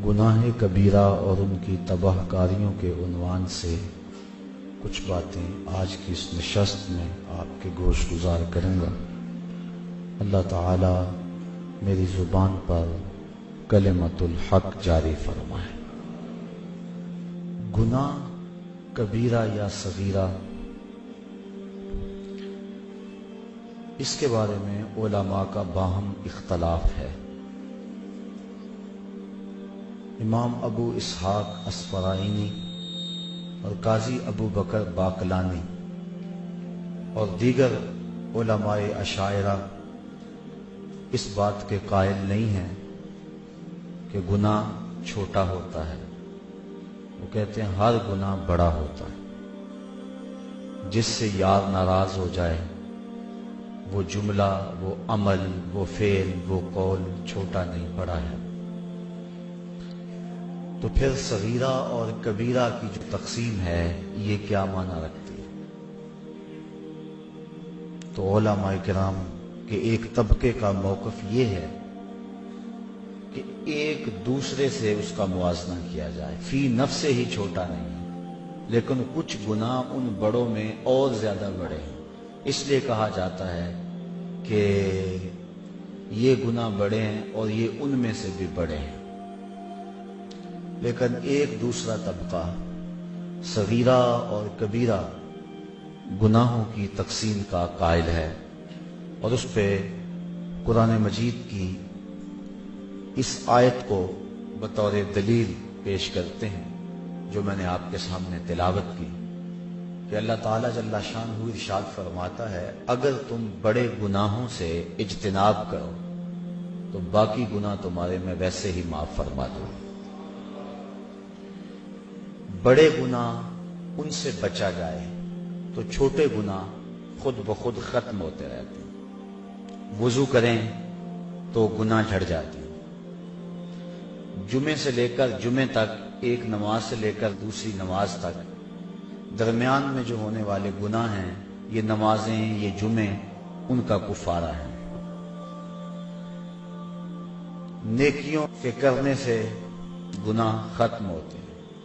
گناہ کبیرہ اور ان کی تباہ کاریوں کے عنوان سے کچھ باتیں آج کی اس نشست میں آپ کے گوش گزار کروں گا۔ اللہ تعالی میری زبان پر کلمۃ الحق جاری فرمائے۔ گناہ کبیرہ یا صغیرہ، اس کے بارے میں علماء کا باہم اختلاف ہے۔ امام ابو اسحاق اسفرائینی اور قاضی ابو بکر باقلانی اور دیگر علماء اشاعرہ اس بات کے قائل نہیں ہیں کہ گناہ چھوٹا ہوتا ہے۔ وہ کہتے ہیں ہر گناہ بڑا ہوتا ہے۔ جس سے یار ناراض ہو جائے، وہ جملہ، وہ عمل، وہ فعل، وہ قول چھوٹا نہیں، بڑا ہے۔ تو پھر صغیرہ اور کبیرہ کی جو تقسیم ہے یہ کیا معنی رکھتی ہے؟ تو علماء کرام کے ایک طبقے کا موقف یہ ہے کہ ایک دوسرے سے اس کا موازنہ کیا جائے، فی نفس ہی چھوٹا نہیں ہے، لیکن کچھ گناہ ان بڑوں میں اور زیادہ بڑے ہیں، اس لیے کہا جاتا ہے کہ یہ گناہ بڑے ہیں اور یہ ان میں سے بھی بڑے ہیں۔ لیکن ایک دوسرا طبقہ صغیرہ اور کبیرہ گناہوں کی تقسیم کا قائل ہے، اور اس پہ قرآن مجید کی اس آیت کو بطور دلیل پیش کرتے ہیں جو میں نے آپ کے سامنے تلاوت کی، کہ اللہ تعالیٰ جل شانہ ارشاد فرماتا ہے اگر تم بڑے گناہوں سے اجتناب کرو تو باقی گناہ تمہارے میں ویسے ہی معاف فرما دو۔ بڑے گناہ ان سے بچا جائے تو چھوٹے گناہ خود بخود ختم ہوتے رہتے ہیں۔ وضو کریں تو گناہ جھڑ جاتے ہیں۔ جمعے سے لے کر جمعے تک، ایک نماز سے لے کر دوسری نماز تک درمیان میں جو ہونے والے گناہ ہیں، یہ نمازیں، یہ جمعے، ان کا کفارہ ہے۔ نیکیوں کے کرنے سے گناہ ختم ہوتے ہیں۔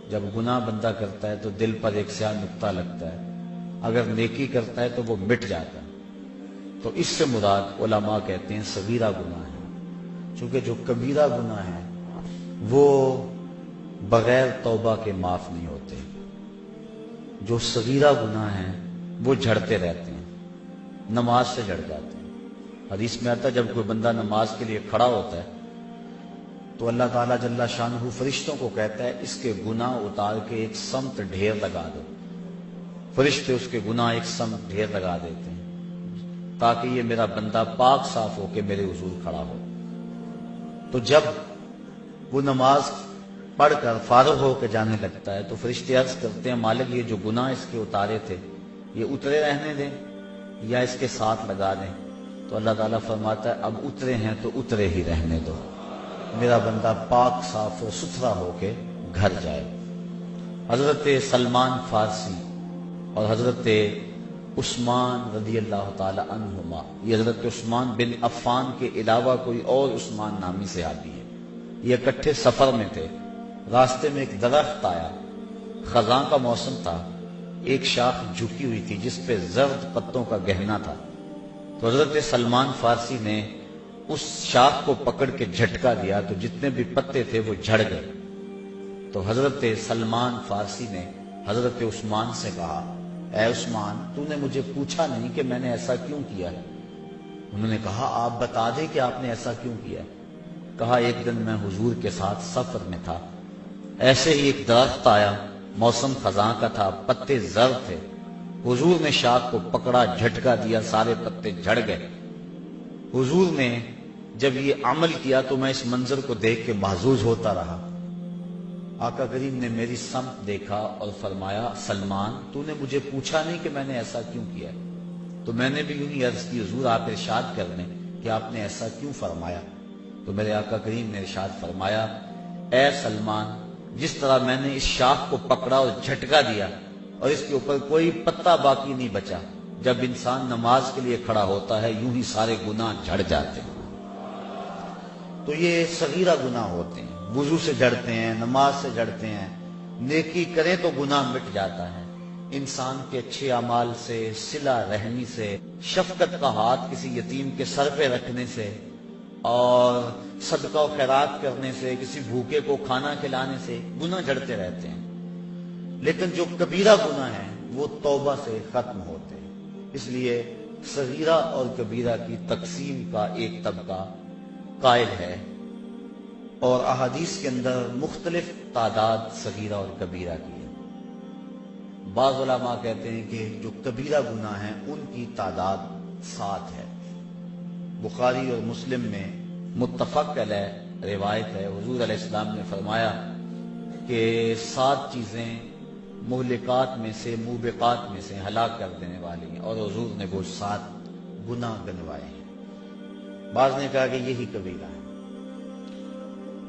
جب گناہ بندہ کرتا ہے تو دل پر ایک سیاہ نقطہ لگتا ہے، اگر نیکی کرتا ہے تو وہ مٹ جاتا ہے۔ تو اس سے مراد علماء کہتے ہیں صغیرہ گناہ ہے، چونکہ جو کبیرہ گناہ ہے وہ بغیر توبہ کے معاف نہیں ہوتے۔ جو صغیرہ گناہ ہیں وہ جھڑتے رہتے ہیں، نماز سے جھڑ جاتے ہیں۔ حدیث میں آتا ہے جب کوئی بندہ نماز کے لیے کھڑا ہوتا ہے تو اللہ تعالیٰ جل شانہ فرشتوں کو کہتا ہے اس کے گناہ اتار کے ایک سمت ڈھیر لگا دو۔ فرشتے اس کے گناہ ایک سمت ڈھیر لگا دیتے ہیں تاکہ یہ میرا بندہ پاک صاف ہو کے میرے حضور کھڑا ہو۔ تو جب وہ نماز پڑھ کر فارغ ہو کے جانے لگتا ہے تو فرشتے عرض کرتے ہیں مالک یہ جو گناہ اس کے اتارے تھے یہ اترے رہنے دیں یا اس کے ساتھ لگا دیں؟ تو اللہ تعالیٰ فرماتا ہے اب اترے ہیں تو اترے ہی رہنے دو، میرا بندہ پاک صاف و ستھرا ہو کے گھر جائے۔ حضرت سلمان فارسی اور حضرت عثمان رضی اللہ تعالی عنہما، یہ حضرت عثمان بن عفان کے علاوہ کوئی اور عثمان نامی صحابی ہے، یہ اکٹھے سفر میں تھے۔ راستے میں ایک درخت آیا، خزاں کا موسم تھا، ایک شاخ جھکی ہوئی تھی جس پہ زرد پتوں کا گہنا تھا۔ تو حضرت سلمان فارسی نے اس شاخ کو پکڑ کے جھٹکا دیا تو جتنے بھی پتے تھے وہ جھڑ گئے۔ تو حضرت سلمان فارسی نے حضرت عثمان سے کہا اے عثمان تو نے مجھے پوچھا نہیں کہ میں نے ایسا کیوں کیا ہے؟ انہوں نے کہا آپ بتا دیں کہ آپ نے ایسا کیوں کیا ہے۔ کہا ایک دن میں حضور کے ساتھ سفر میں تھا، ایسے ہی ایک درخت آیا، موسم خزاں کا تھا، پتے زرد تھے، حضور نے شاخ کو پکڑا، جھٹکا دیا، سارے پتے جھڑ گئے۔ حضور نے جب یہ عمل کیا تو میں اس منظر کو دیکھ کے محظوظ ہوتا رہا۔ آقا کریم نے میری سمت دیکھا اور فرمایا سلمان تو نے مجھے پوچھا نہیں کہ میں نے ایسا کیوں کیا ہے؟ تو میں نے بھی یوں ہی عرض کی حضور آپ ارشاد کر لیں کہ آپ نے ایسا کیوں فرمایا؟ تو میرے آقا کریم نے ارشاد فرمایا اے سلمان جس طرح میں نے اس شاخ کو پکڑا اور جھٹکا دیا اور اس کے اوپر کوئی پتا باقی نہیں بچا، جب انسان نماز کے لیے کھڑا ہوتا ہے یوں ہی سارے گناہ جھڑ جاتے ہیں۔ تو یہ صغیرہ گناہ ہوتے ہیں۔ وضو سے جڑتے ہیں، نماز سے جڑتے ہیں، نیکی کریں تو گناہ مٹ جاتا ہے۔ انسان کے اچھے اعمال سے، صلہ رحمی سے، شفقت کا ہاتھ کسی یتیم کے سر پہ رکھنے سے اور صدقہ و خیرات کرنے سے، کسی بھوکے کو کھانا کھلانے سے گناہ جڑتے رہتے ہیں۔ لیکن جو کبیرہ گناہ ہیں وہ توبہ سے ختم ہوتے ہیں۔ اس لیے صغیرہ اور کبیرہ کی تقسیم کا ایک طبقہ قائل ہے، اور احادیث کے اندر مختلف تعداد صغیرہ اور کبیرہ کی ہے۔ بعض علماء کہتے ہیں کہ جو کبیرہ گناہ ہیں ان کی تعداد 7 ہے۔ بخاری اور مسلم میں متفق علیہ روایت ہے، حضور علیہ السلام نے فرمایا کہ 7 چیزیں مہلکات میں سے، موبقات میں سے، ہلاک کر دینے والی ہیں، اور حضور نے وہ 7 گناہ گنوائے ہیں۔ بعض نے کہا کہ یہی کبیرہ ہے،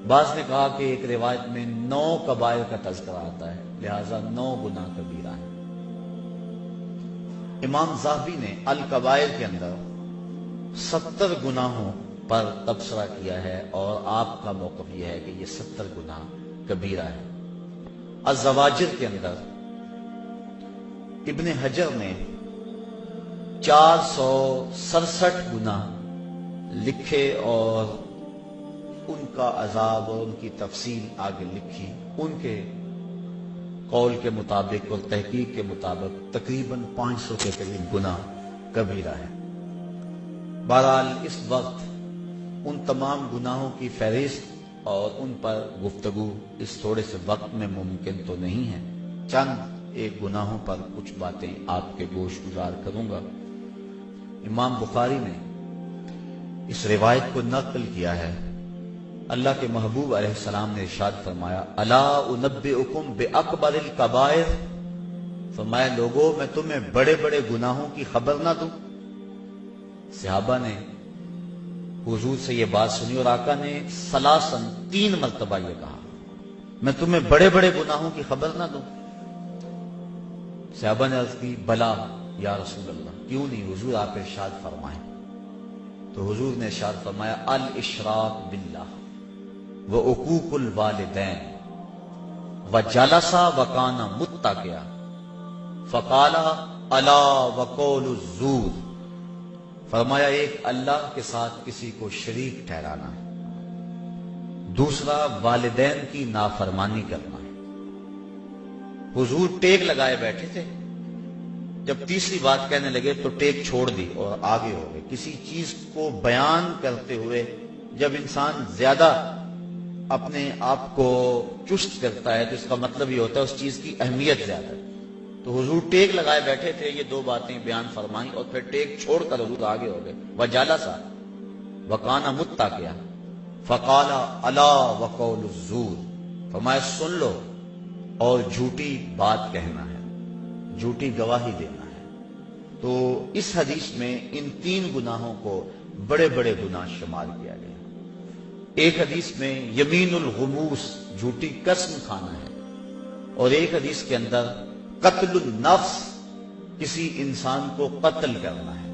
بعض نے کہا کہ ایک روایت میں 9 کبائر کا تذکرہ آتا ہے، لہذا 9 گناہ کبیرہ ہیں۔ امام ذہبی نے الکبائر کے اندر 70 گناہوں پر تبصرہ کیا ہے، اور آپ کا موقف یہ ہے کہ یہ 70 گناہ کبیرہ ہے۔ الزواجر کے اندر ابن حجر نے 467 گناہ لکھے اور ان کا عذاب اور ان کی تفصیل آگے لکھی۔ ان کے قول کے مطابق اور تحقیق کے مطابق تقریباً 500 کے قریب گناہ کبیرہ ہے۔ بہرحال اس وقت ان تمام گناہوں کی فہرست اور ان پر گفتگو اس تھوڑے سے وقت میں ممکن تو نہیں ہے۔ چند ایک گناہوں پر کچھ باتیں آپ کے گوش گزار کروں گا۔ امام بخاری نے اس روایت کو نقل کیا ہے، اللہ کے محبوب علیہ السلام نے ارشاد فرمایا، الا انبئکم باکبر الکبائر، فرمایا لوگوں میں تمہیں بڑے بڑے گناہوں کی خبر نہ دوں؟ صحابہ نے حضور سے یہ بات سنی اور آقا نے ثلاثاً 3 مرتبہ یہ کہا، میں تمہیں بڑے بڑے گناہوں کی خبر نہ دوں؟ صحابہ نے عرض کی، بلا یا رسول اللہ، کیوں نہیں حضور، آپ ارشاد فرمائیں۔ تو حضور نے ارشاد فرمایا، الاشراک باللہ وعقوق الوالدین وجلس وکان متکئا فقال الا وقول الزور، فرمایا ایک اللہ کے ساتھ کسی کو شریک ٹھہرانا ہے، دوسرا والدین کی نافرمانی کرنا ہے۔ حضور ٹیک لگائے بیٹھے تھے، جب تیسری بات کہنے لگے تو ٹیک چھوڑ دی اور آگے ہو گئے۔ کسی چیز کو بیان کرتے ہوئے جب انسان زیادہ اپنے آپ کو چست کرتا ہے تو اس کا مطلب یہ ہوتا ہے اس چیز کی اہمیت زیادہ ہے۔ تو حضور ٹیک لگائے بیٹھے تھے، یہ 2 باتیں بیان فرمائیں اور پھر ٹیک چھوڑ کر حضور آگے ہو گئے۔ وجلس وکان متکئا فقال الا وقول الزور، فرمایا سن لو، اور جھوٹی بات کہنا ہے، جھوٹی گواہی دینا ہے۔ تو اس حدیث میں ان 3 گناہوں کو بڑے بڑے گناہ شمار کیا گیا۔ ایک حدیث میں یمین الغموس، جھوٹی قسم کھانا ہے، اور ایک حدیث کے اندر قتل النفس، کسی انسان کو قتل کرنا ہے۔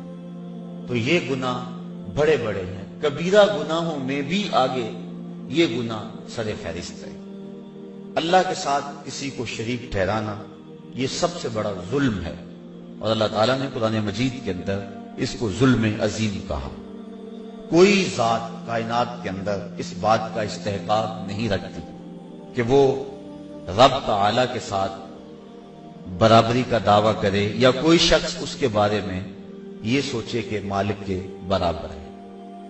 تو یہ گناہ بڑے بڑے ہیں، کبیرہ گناہوں میں بھی آگے یہ گناہ سر فہرست ہے۔ اللہ کے ساتھ کسی کو شریک ٹھہرانا یہ سب سے بڑا ظلم ہے، اور اللہ تعالیٰ نے قرآن مجید کے اندر اس کو ظلم عظیم کہا۔ کوئی ذات کائنات کے اندر اس بات کا استحقاق نہیں رکھتی کہ وہ رب تعالیٰ کے ساتھ برابری کا دعویٰ کرے، یا کوئی شخص اس کے بارے میں یہ سوچے کہ مالک کے برابر ہے۔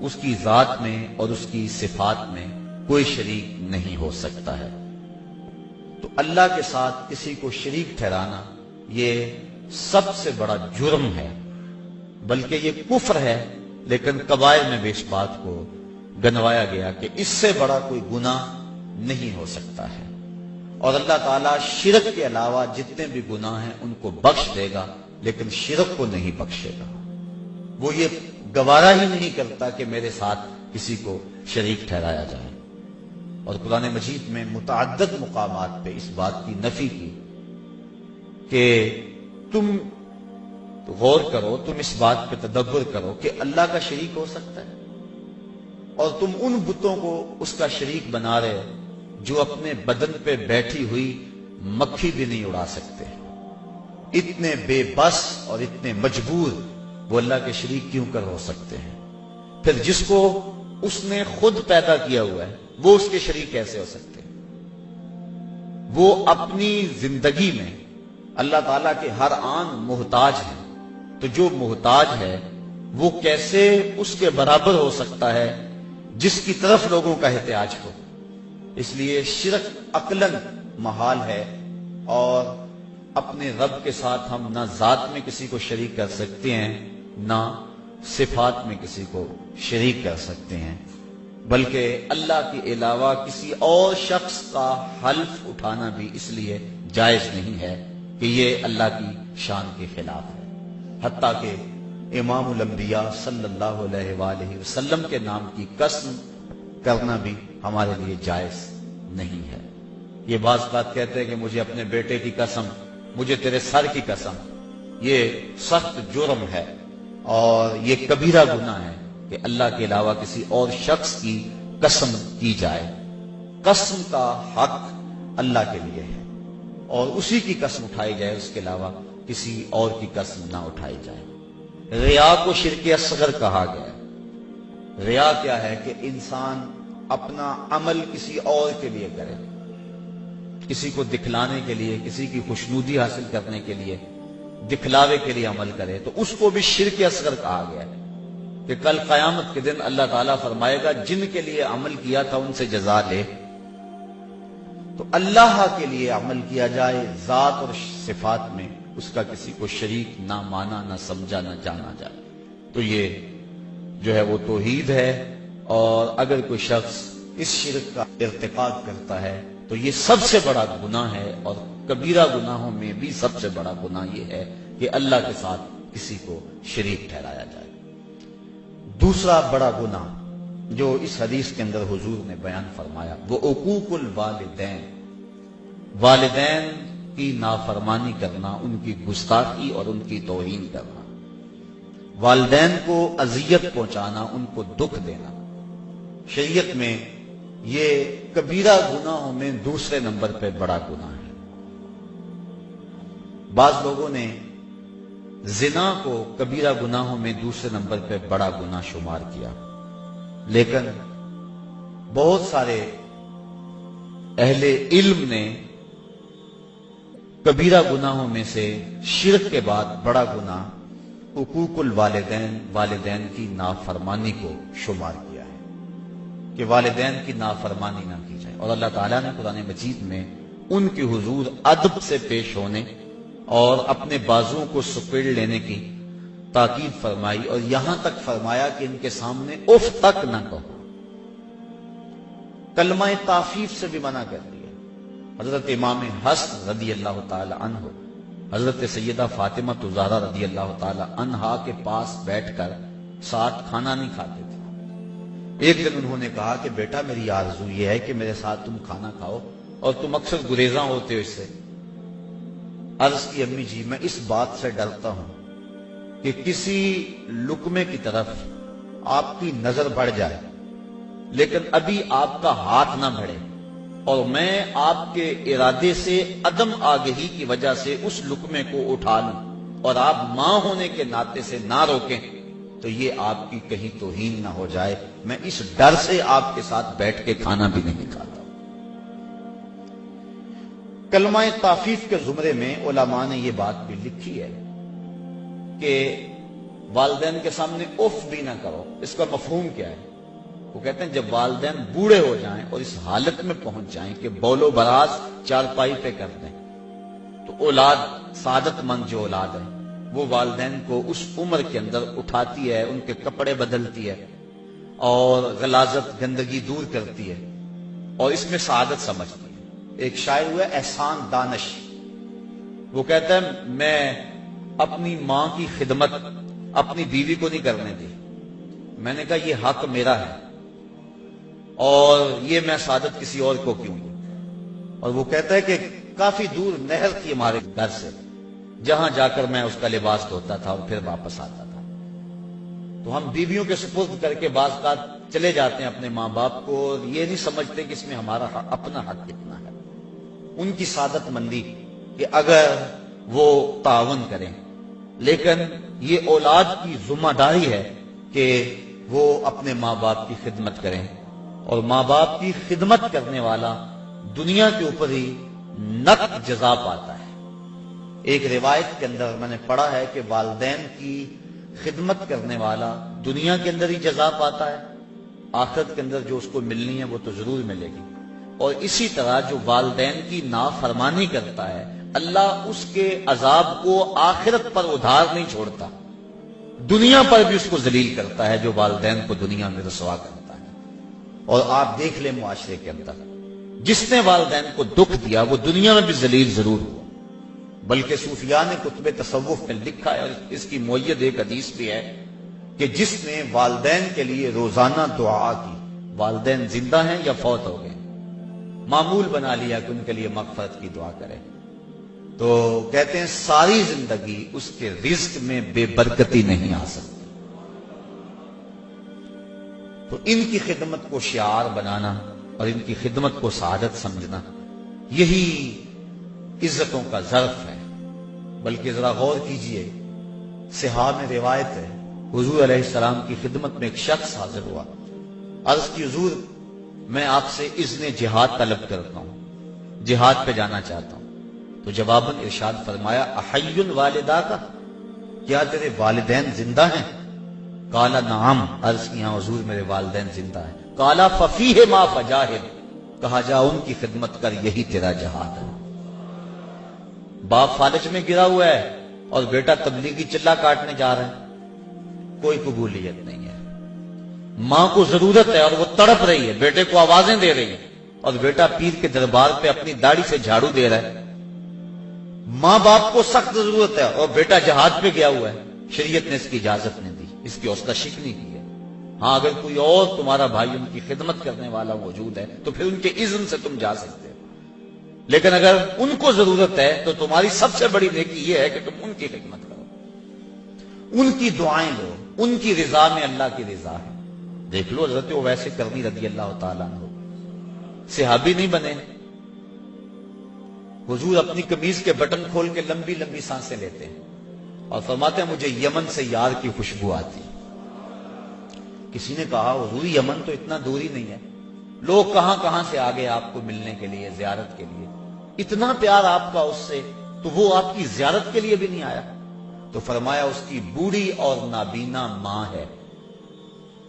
اس کی ذات میں اور اس کی صفات میں کوئی شریک نہیں ہو سکتا ہے۔ تو اللہ کے ساتھ کسی کو شریک ٹھہرانا یہ سب سے بڑا جرم ہے، بلکہ یہ کفر ہے، لیکن کبائر میں بھی اس بات کو گنوایا گیا کہ اس سے بڑا کوئی گناہ نہیں ہو سکتا ہے۔ اور اللہ تعالیٰ شرک کے علاوہ جتنے بھی گناہ ہیں ان کو بخش دے گا، لیکن شرک کو نہیں بخشے گا۔ وہ یہ گوارا ہی نہیں کرتا کہ میرے ساتھ کسی کو شریک ٹھہرایا جائے۔ اور قرآن مجید میں متعدد مقامات پہ اس بات کی نفی کی کہ تم غور کرو، تم اس بات پہ تدبر کرو کہ اللہ کا شریک ہو سکتا ہے، اور تم ان بتوں کو اس کا شریک بنا رہے ہو جو اپنے بدن پہ بیٹھی ہوئی مکھی بھی نہیں اڑا سکتے. اتنے بے بس اور اتنے مجبور وہ اللہ کے شریک کیوں کر ہو سکتے ہیں؟ پھر جس کو اس نے خود پیدا کیا ہوا ہے وہ اس کے شریک کیسے ہو سکتے ہیں؟ وہ اپنی زندگی میں اللہ تعالیٰ کے ہر آن محتاج ہے، تو جو محتاج ہے وہ کیسے اس کے برابر ہو سکتا ہے جس کی طرف لوگوں کا احتیاج ہو؟ اس لیے شرک عقلاً محال ہے، اور اپنے رب کے ساتھ ہم نہ ذات میں کسی کو شریک کر سکتے ہیں نہ صفات میں کسی کو شریک کر سکتے ہیں، بلکہ اللہ کے علاوہ کسی اور شخص کا حلف اٹھانا بھی اس لیے جائز نہیں ہے کہ یہ اللہ کی شان کے خلاف ہے. حتیٰ کہ امام الانبیاء صلی اللہ علیہ وآلہ وسلم کے نام کی قسم کرنا بھی ہمارے لیے جائز نہیں ہے. یہ بعض بات کہتے ہیں کہ مجھے اپنے بیٹے کی قسم، مجھے تیرے سر کی قسم، یہ سخت جرم ہے اور یہ کبیرہ گناہ ہے کہ اللہ کے علاوہ کسی اور شخص کی قسم کی جائے. قسم کا حق اللہ کے لیے ہے اور اسی کی قسم اٹھائی جائے، اس کے علاوہ کسی اور کی قسم نہ اٹھائی جائے. ریا کو شرک اصغر کہا گیا ہے. ریا کیا ہے کہ انسان اپنا عمل کسی اور کے لیے کرے، کسی کو دکھلانے کے لیے، کسی کی خوشنودی حاصل کرنے کے لیے، دکھلاوے کے لیے عمل کرے، تو اس کو بھی شرک اصغر کہا گیا ہے کہ کل قیامت کے دن اللہ تعالیٰ فرمائے گا جن کے لیے عمل کیا تھا ان سے جزا لے. تو اللہ کے لیے عمل کیا جائے ذات اور صفات میں، اس کا کسی کو شریک نہ مانا، نہ سمجھا، نہ جانا جائے، تو یہ جو ہے وہ توحید ہے. اور اگر کوئی شخص اس شرک کا ارتکاب کرتا ہے تو یہ سب سے بڑا گناہ ہے، اور کبیرہ گناہوں میں بھی سب سے بڑا گناہ یہ ہے کہ اللہ کے ساتھ کسی کو شریک ٹھہرایا جائے. دوسرا بڑا گناہ جو اس حدیث کے اندر حضور نے بیان فرمایا وہ عقوق الوالدین، والدین کی نافرمانی کرنا، ان کی گستاخی اور ان کی توہین کرنا، والدین کو اذیت پہنچانا، ان کو دکھ دینا. شریعت میں یہ کبیرہ گناہوں میں دوسرے نمبر پہ بڑا گناہ ہے. بعض لوگوں نے زنا کو کبیرہ گناہوں میں دوسرے نمبر پہ بڑا گناہ شمار کیا، لیکن بہت سارے اہل علم نے کبیرہ گناہوں میں سے شرک کے بعد بڑا گناہ حقوق الوالدین، والدین کی نافرمانی کو شمار کیا ہے کہ والدین کی نافرمانی نہ کی جائے. اور اللہ تعالیٰ نے قرآن مجید میں ان کے حضور ادب سے پیش ہونے اور اپنے بازوؤں کو سکیڑ لینے کی تاکید فرمائی، اور یہاں تک فرمایا کہ ان کے سامنے اف تک نہ کہو. کلمہ تعفیف سے بھی منع کر دیا. حضرت امام حسن رضی اللہ تعالی عنہ حضرت سیدہ فاطمہ زہرا رضی اللہ تعالی عنہا کے پاس بیٹھ کر ساتھ کھانا نہیں کھاتے تھے. ایک دن انہوں نے کہا کہ بیٹا میری آرزو یہ ہے کہ میرے ساتھ تم کھانا کھاؤ اور تم اکثر گریزاں ہوتے ہو اس سے. عرض کی امی جی میں اس بات سے ڈرتا ہوں کہ کسی لقمے کی طرف آپ کی نظر بڑھ جائے لیکن ابھی آپ کا ہاتھ نہ بڑھے اور میں آپ کے ارادے سے عدم آگہی کی وجہ سے اس لقمے کو اٹھا لوں اور آپ ماں ہونے کے ناطے سے نہ روکیں تو یہ آپ کی کہیں توہین نہ ہو جائے. میں اس ڈر سے آپ کے ساتھ بیٹھ کے کھانا بھی نہیں کھاتا. کلمہ تعفیف کے زمرے میں علماء نے یہ بات بھی لکھی ہے کہ والدین کے سامنے اف بھی نہ کرو. اس کا مفہوم کیا ہے؟ وہ کہتے ہیں جب والدین بوڑھے ہو جائیں اور اس حالت میں پہنچ جائیں کہ بول و براز چارپائی پہ کر دیں تو اولاد، سعادت مند جو اولاد ہے وہ والدین کو اس عمر کے اندر اٹھاتی ہے، ان کے کپڑے بدلتی ہے اور غلاظت، گندگی دور کرتی ہے اور اس میں سعادت سمجھتی ہے. ایک شاعر ہوا احسان دانش، وہ کہتا ہے میں اپنی ماں کی خدمت اپنی بیوی کو نہیں کرنے دی. میں نے کہا یہ حق میرا ہے اور یہ میں سعادت کسی اور کو کیوں دوں. اور وہ کہتا ہے کہ کافی دور نہر تھی ہمارے گھر سے جہاں جا کر میں اس کا لباس دھوتا تھا اور پھر واپس آتا تھا. تو تو ہم بیویوں کے سپرد کر کے بعض کا چلے جاتے ہیں اپنے ماں باپ کو، اور یہ نہیں سمجھتے کہ اس میں ہمارا اپنا حق کتنا ہے۔ ان کی سعادت مندی کہ اگر وہ تعاون کریں، لیکن یہ اولاد کی ذمہ داری ہے کہ وہ اپنے ماں باپ کی خدمت کریں، اور ماں باپ کی خدمت کرنے والا دنیا کے اوپر ہی نقد جزا پاتا ہے۔ ایک روایت کے اندر میں نے پڑھا ہے کہ والدین کی خدمت کرنے والا دنیا کے اندر ہی جزا پاتا ہے، آخرت کے اندر جو اس کو ملنی ہے وہ تو ضرور ملے گی۔ اور اسی طرح جو والدین کی نافرمانی کرتا ہے، اللہ اس کے عذاب کو آخرت پر ادھار نہیں چھوڑتا، دنیا پر بھی اس کو ذلیل کرتا ہے جو والدین کو دنیا میں رسوا کرتا ہے۔ اور آپ دیکھ لیں معاشرے کے اندر جس نے والدین کو دکھ دیا وہ دنیا میں بھی ذلیل ضرور ہوا۔ بلکہ صوفیاء نے کتب تصوف میں لکھا ہے، اور اس کی مؤید ایک حدیث بھی ہے کہ جس نے والدین کے لیے روزانہ دعا کی، والدین زندہ ہیں یا فوت ہو گئے، معمول بنا لیا کہ ان کے لیے مغفرت کی دعا کرے، تو کہتے ہیں ساری زندگی اس کے رزق میں بے برکتی نہیں آ سکتی۔ تو ان کی خدمت کو شعار بنانا اور ان کی خدمت کو سعادت سمجھنا، یہی عزتوں کا ظرف ہے۔ بلکہ ذرا غور کیجئے، صحاح میں روایت ہے، حضور علیہ السلام کی خدمت میں ایک شخص حاضر ہوا، عرض کی حضور میں آپ سے اذن جہاد طلب کرتا ہوں، جہاد پہ جانا چاہتا ہوں۔ تو جواباً ارشاد فرمایا احی والدہ کا، کیا تیرے والدین زندہ ہیں؟ قال نعم، عرض کیا حضور میرے والدین زندہ ہیں۔ قال ففیہ ما فجاہد، کہا جا ان کی خدمت کر، یہی تیرا جہاد ہے۔ باپ فالج میں گرا ہوا ہے اور بیٹا تبلیغی چلہ کاٹنے جا رہا ہے، کوئی قبولیت نہیں ہے۔ ماں کو ضرورت ہے اور وہ تڑپ رہی ہے، بیٹے کو آوازیں دے رہی ہے، اور بیٹا پیر کے دربار پہ اپنی داڑھی سے جھاڑو دے رہا ہے۔ ماں باپ کو سخت ضرورت ہے اور بیٹا جہاد پہ گیا ہوا ہے، شریعت نے اس کی اجازت نہیں دی، اس کی حوصلہ شکنی کی ہے۔ ہاں اگر کوئی اور تمہارا بھائی ان کی خدمت کرنے والا موجود ہے تو پھر ان کے اذن سے تم جا سکتے ہو، لیکن اگر ان کو ضرورت ہے تو تمہاری سب سے بڑی نیکی یہ ہے کہ تم ان کی خدمت کرو، ان کی دعائیں لو، ان کی رضا میں اللہ کی رضا ہے۔ دیکھ لو حضرت اویس کرنی رضی اللہ تعالیٰ عنہ، صحابی نہیں بنے، حضور اپنی قمیض کے بٹن کھول کے لمبی لمبی سانسیں لیتے ہیں اور فرماتے ہیں مجھے یمن سے یار کی خوشبو آتی۔ کسی نے کہا حضور یمن تو اتنا دور ہی نہیں ہے، لوگ کہاں کہاں سے آگے آپ کو ملنے کے لیے، زیارت کے لیے، اتنا پیار آپ کا اس سے، تو وہ آپ کی زیارت کے لیے بھی نہیں آیا؟ تو فرمایا اس کی بوڑھی اور نابینا ماں ہے،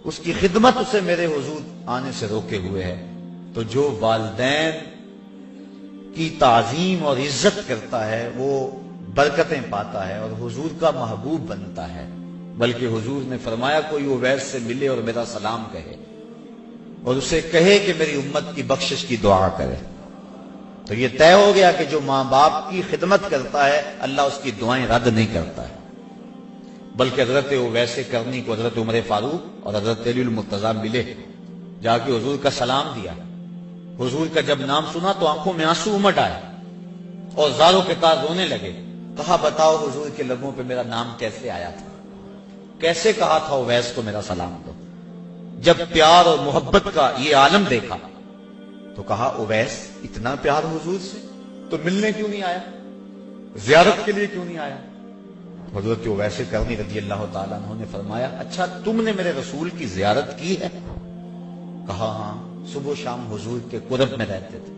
اس کی خدمت اسے میرے حضور آنے سے روکے ہوئے ہے۔ تو جو والدین کی تعظیم اور عزت کرتا ہے وہ برکتیں پاتا ہے اور حضور کا محبوب بنتا ہے۔ بلکہ حضور نے فرمایا کوئی اویس سے ملے اور میرا سلام کہے اور اسے کہے کہ میری امت کی بخشش کی دعا کرے، تو یہ طے ہو گیا کہ جو ماں باپ کی خدمت کرتا ہے اللہ اس کی دعائیں رد نہیں کرتا ہے۔ بلکہ حضرت اویس کرنی کو حضرت عمر فاروق اور حضرت علی المرتضیٰ ملے، جا کے حضور کا سلام دیا، حضور کا جب نام سنا تو آنکھوں میں آنسو امٹ آئے اور زاروں کے کار رونے لگے۔ کہا بتاؤ حضور کے لبوں پہ میرا نام کیسے آیا تھا، کیسے کہا تھا اویس کو میرا سلام دو؟ جب پیار اور محبت کا یہ عالم دیکھا تو کہا اویس اتنا پیار حضور سے تو ملنے کیوں نہیں آیا، زیارت کے لیے کیوں نہیں آیا؟ حضرت اویس کرنی رضی اللہ تعالیٰ عنہ نے فرمایا اچھا تم نے میرے رسول کی زیارت کی ہے؟ کہا ہاں، صبح و شام حضور کے قرب میں رہتے تھے۔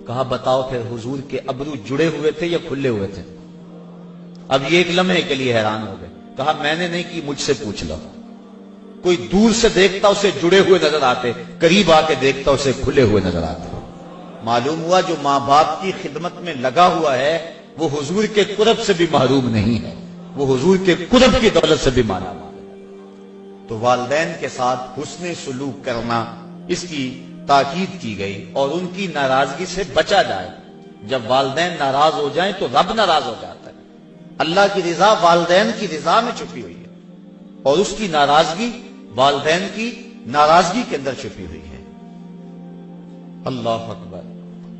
کہا بتاؤ پھر حضور کے ابرو جڑے ہوئے تھے یا کھلے ہوئے تھے؟ اب یہ ایک لمحے کے لیے حیران ہو گئے۔ کہا میں نے نہیں کی، مجھ سے پوچھ لو۔ کوئی دور سے دیکھتا اسے جڑے ہوئے نظر آتے، قریب آ کے دیکھتا اسے کھلے ہوئے نظر آتے۔ معلوم ہوا جو ماں باپ کی خدمت میں لگا ہوا ہے وہ حضور کے قرب سے بھی محروم نہیں ہے، وہ حضور کے قرب کی دولت سے بھی مالا مال ہے۔ تو والدین کے ساتھ حسن سلوک کرنا، اس کی تاکید کی گئی، اور ان کی ناراضگی سے بچا جائے۔ جب والدین ناراض ہو جائیں تو رب ناراض ہو جاتا ہے۔ اللہ کی رضا والدین کی رضا میں چھپی ہوئی ہے اور اس کی ناراضگی والدین کی ناراضگی کے اندر چھپی ہوئی ہے۔ اللہ اکبر۔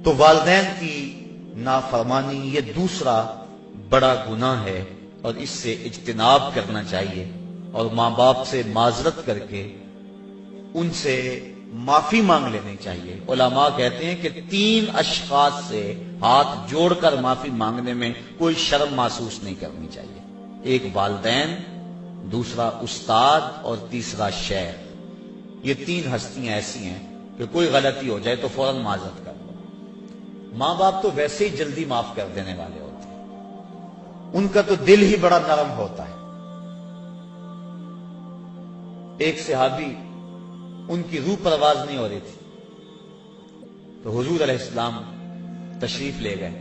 تو والدین کی نافرمانی یہ دوسرا بڑا گناہ ہے اور اس سے اجتناب کرنا چاہیے اور ماں باپ سے معذرت کر کے ان سے معافی مانگ لینی چاہیے۔ علماء کہتے ہیں کہ 3 اشخاص سے ہاتھ جوڑ کر معافی مانگنے میں کوئی شرم محسوس نہیں کرنی چاہیے۔ ایک والدین، دوسرا استاد اور تیسرا شیخ۔ یہ 3 ہستیاں ایسی ہیں کہ کوئی غلطی ہو جائے تو فوراً معذرت کر دو۔ ماں باپ تو ویسے ہی جلدی معاف کر دینے والے ہوتے ہیں، ان کا تو دل ہی بڑا نرم ہوتا ہے۔ ایک صحابی، ان کی روح پرواز نہیں ہو رہی تھی، تو حضور علیہ السلام تشریف لے گئے،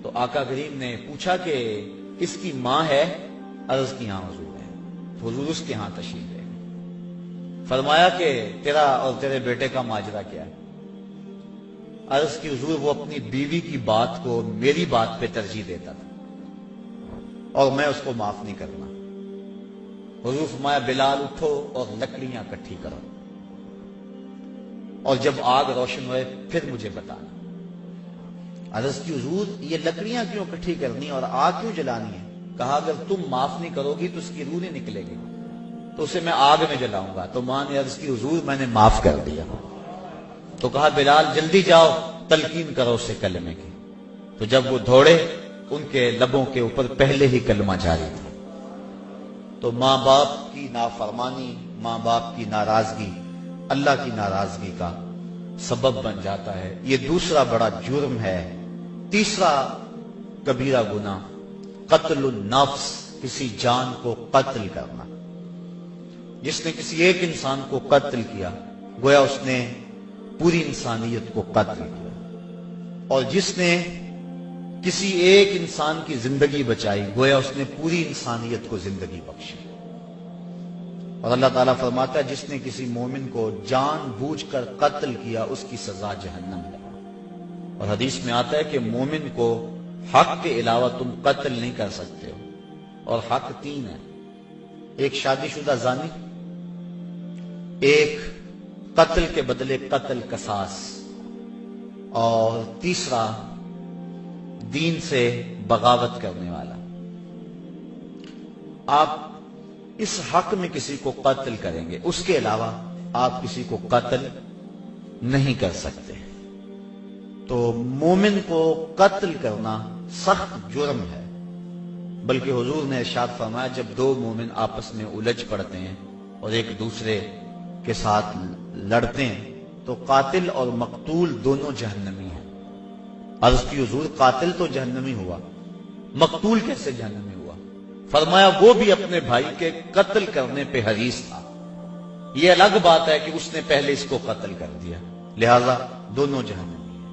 تو آقا کریم نے پوچھا کہ اس کی ماں ہے؟ عرض کی ہاں حضور ہے۔ تو حضور اس کے ہاں تشریف لے گئے، فرمایا کہ تیرا اور تیرے بیٹے کا ماجرا کیا ہے؟ عرض کی حضور وہ اپنی بیوی کی بات کو میری بات پہ ترجیح دیتا تھا اور میں اس کو معاف نہیں کرنا۔ حضور فرمایا بلال اٹھو اور لکڑیاں اکٹھی کرو، اور جب آگ روشن ہوئے پھر مجھے بتانا۔ عرض کی حضور یہ لکڑیاں کیوں اکٹھی کرنی اور آگ کیوں جلانی ہے؟ کہا اگر تم معاف نہیں کرو گی تو اس کی روح نہیں نکلے گی، تو اسے میں آگ میں جلاؤں گا۔ تو ماں نے عرض کی حضور میں نے معاف کر دیا۔ تو کہا بلال جلدی جاؤ تلقین کرو اسے کلمے کی۔ تو جب وہ دوڑے ان کے لبوں کے اوپر پہلے ہی کلمہ جاری تھا۔ تو ماں باپ کی نافرمانی، ماں باپ کی ناراضگی اللہ کی ناراضگی کا سبب بن جاتا ہے۔ یہ دوسرا بڑا جرم ہے۔ تیسرا کبیرہ گناہ قتل النفس، کسی جان کو قتل کرنا۔ جس نے کسی ایک انسان کو قتل کیا گویا اس نے پوری انسانیت کو قتل کیا، اور جس نے کسی ایک انسان کی زندگی بچائی گویا اس نے پوری انسانیت کو زندگی بخشی۔ اور اللہ تعالیٰ فرماتا ہے جس نے کسی مومن کو جان بوجھ کر قتل کیا اس کی سزا جہنم ہے۔ اور حدیث میں آتا ہے کہ مومن کو حق کے علاوہ تم قتل نہیں کر سکتے ہو، اور حق 3 ہے۔ ایک شادی شدہ زانی، ایک قتل کے بدلے قتل قصاص، اور تیسرا دین سے بغاوت کرنے والا۔ آپ اس حق میں کسی کو قتل کریں گے، اس کے علاوہ آپ کسی کو قتل نہیں کر سکتے۔ تو مومن کو قتل کرنا سخت جرم ہے، بلکہ حضور نے ارشاد فرمایا جب 2 مومن آپس میں الجھ پڑتے ہیں اور ایک دوسرے کے ساتھ لڑتے ہیں تو قاتل اور مقتول دونوں جہنمی ہیں۔ عرض کی حضور قاتل تو جہنمی ہوا، مقتول کیسے جہنمی ہوا؟ فرمایا وہ بھی اپنے بھائی کے قتل کرنے پہ حریص تھا، یہ الگ بات ہے کہ اس نے پہلے اس کو قتل کر دیا، لہذا دونوں جہنمی ہیں۔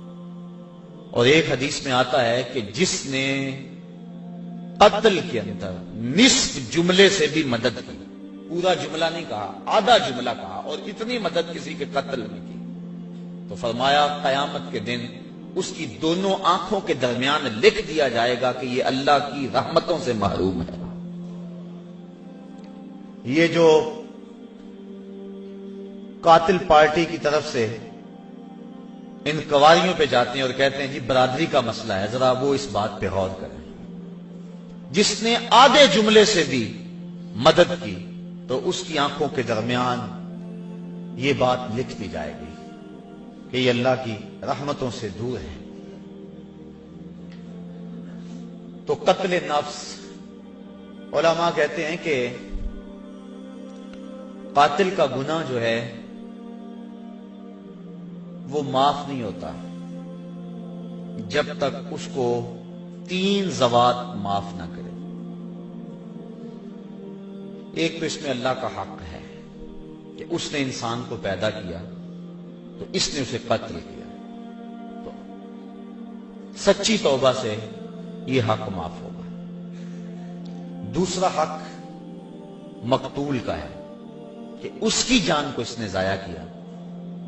اور ایک حدیث میں آتا ہے کہ جس نے قتل کے اندر نصف جملے سے بھی مدد کی، پورا جملہ نہیں کہا، آدھا جملہ کہا، اور اتنی مدد کسی کے قتل میں کی، تو فرمایا قیامت کے دن اس کی دونوں آنکھوں کے درمیان لکھ دیا جائے گا کہ یہ اللہ کی رحمتوں سے محروم ہے۔ یہ جو قاتل پارٹی کی طرف سے انکوائریوں پہ جاتے ہیں اور کہتے ہیں جی برادری کا مسئلہ ہے، ذرا وہ اس بات پہ غور کریں، جس نے آدھے جملے سے بھی مدد کی تو اس کی آنکھوں کے درمیان یہ بات لکھ دی جائے گی کہ یہ اللہ کی رحمتوں سے دور ہے۔ تو قتل نفس، علماء کہتے ہیں کہ قاتل کا گناہ جو ہے وہ معاف نہیں ہوتا جب تک اس کو 3 ذوات معاف نہ کرے۔ ایک تو اس میں اللہ کا حق ہے کہ اس نے انسان کو پیدا کیا تو اس نے اسے قتل کیا، تو سچی توبہ سے یہ حق معاف ہوگا۔ دوسرا حق مقتول کا ہے کہ اس کی جان کو اس نے ضائع کیا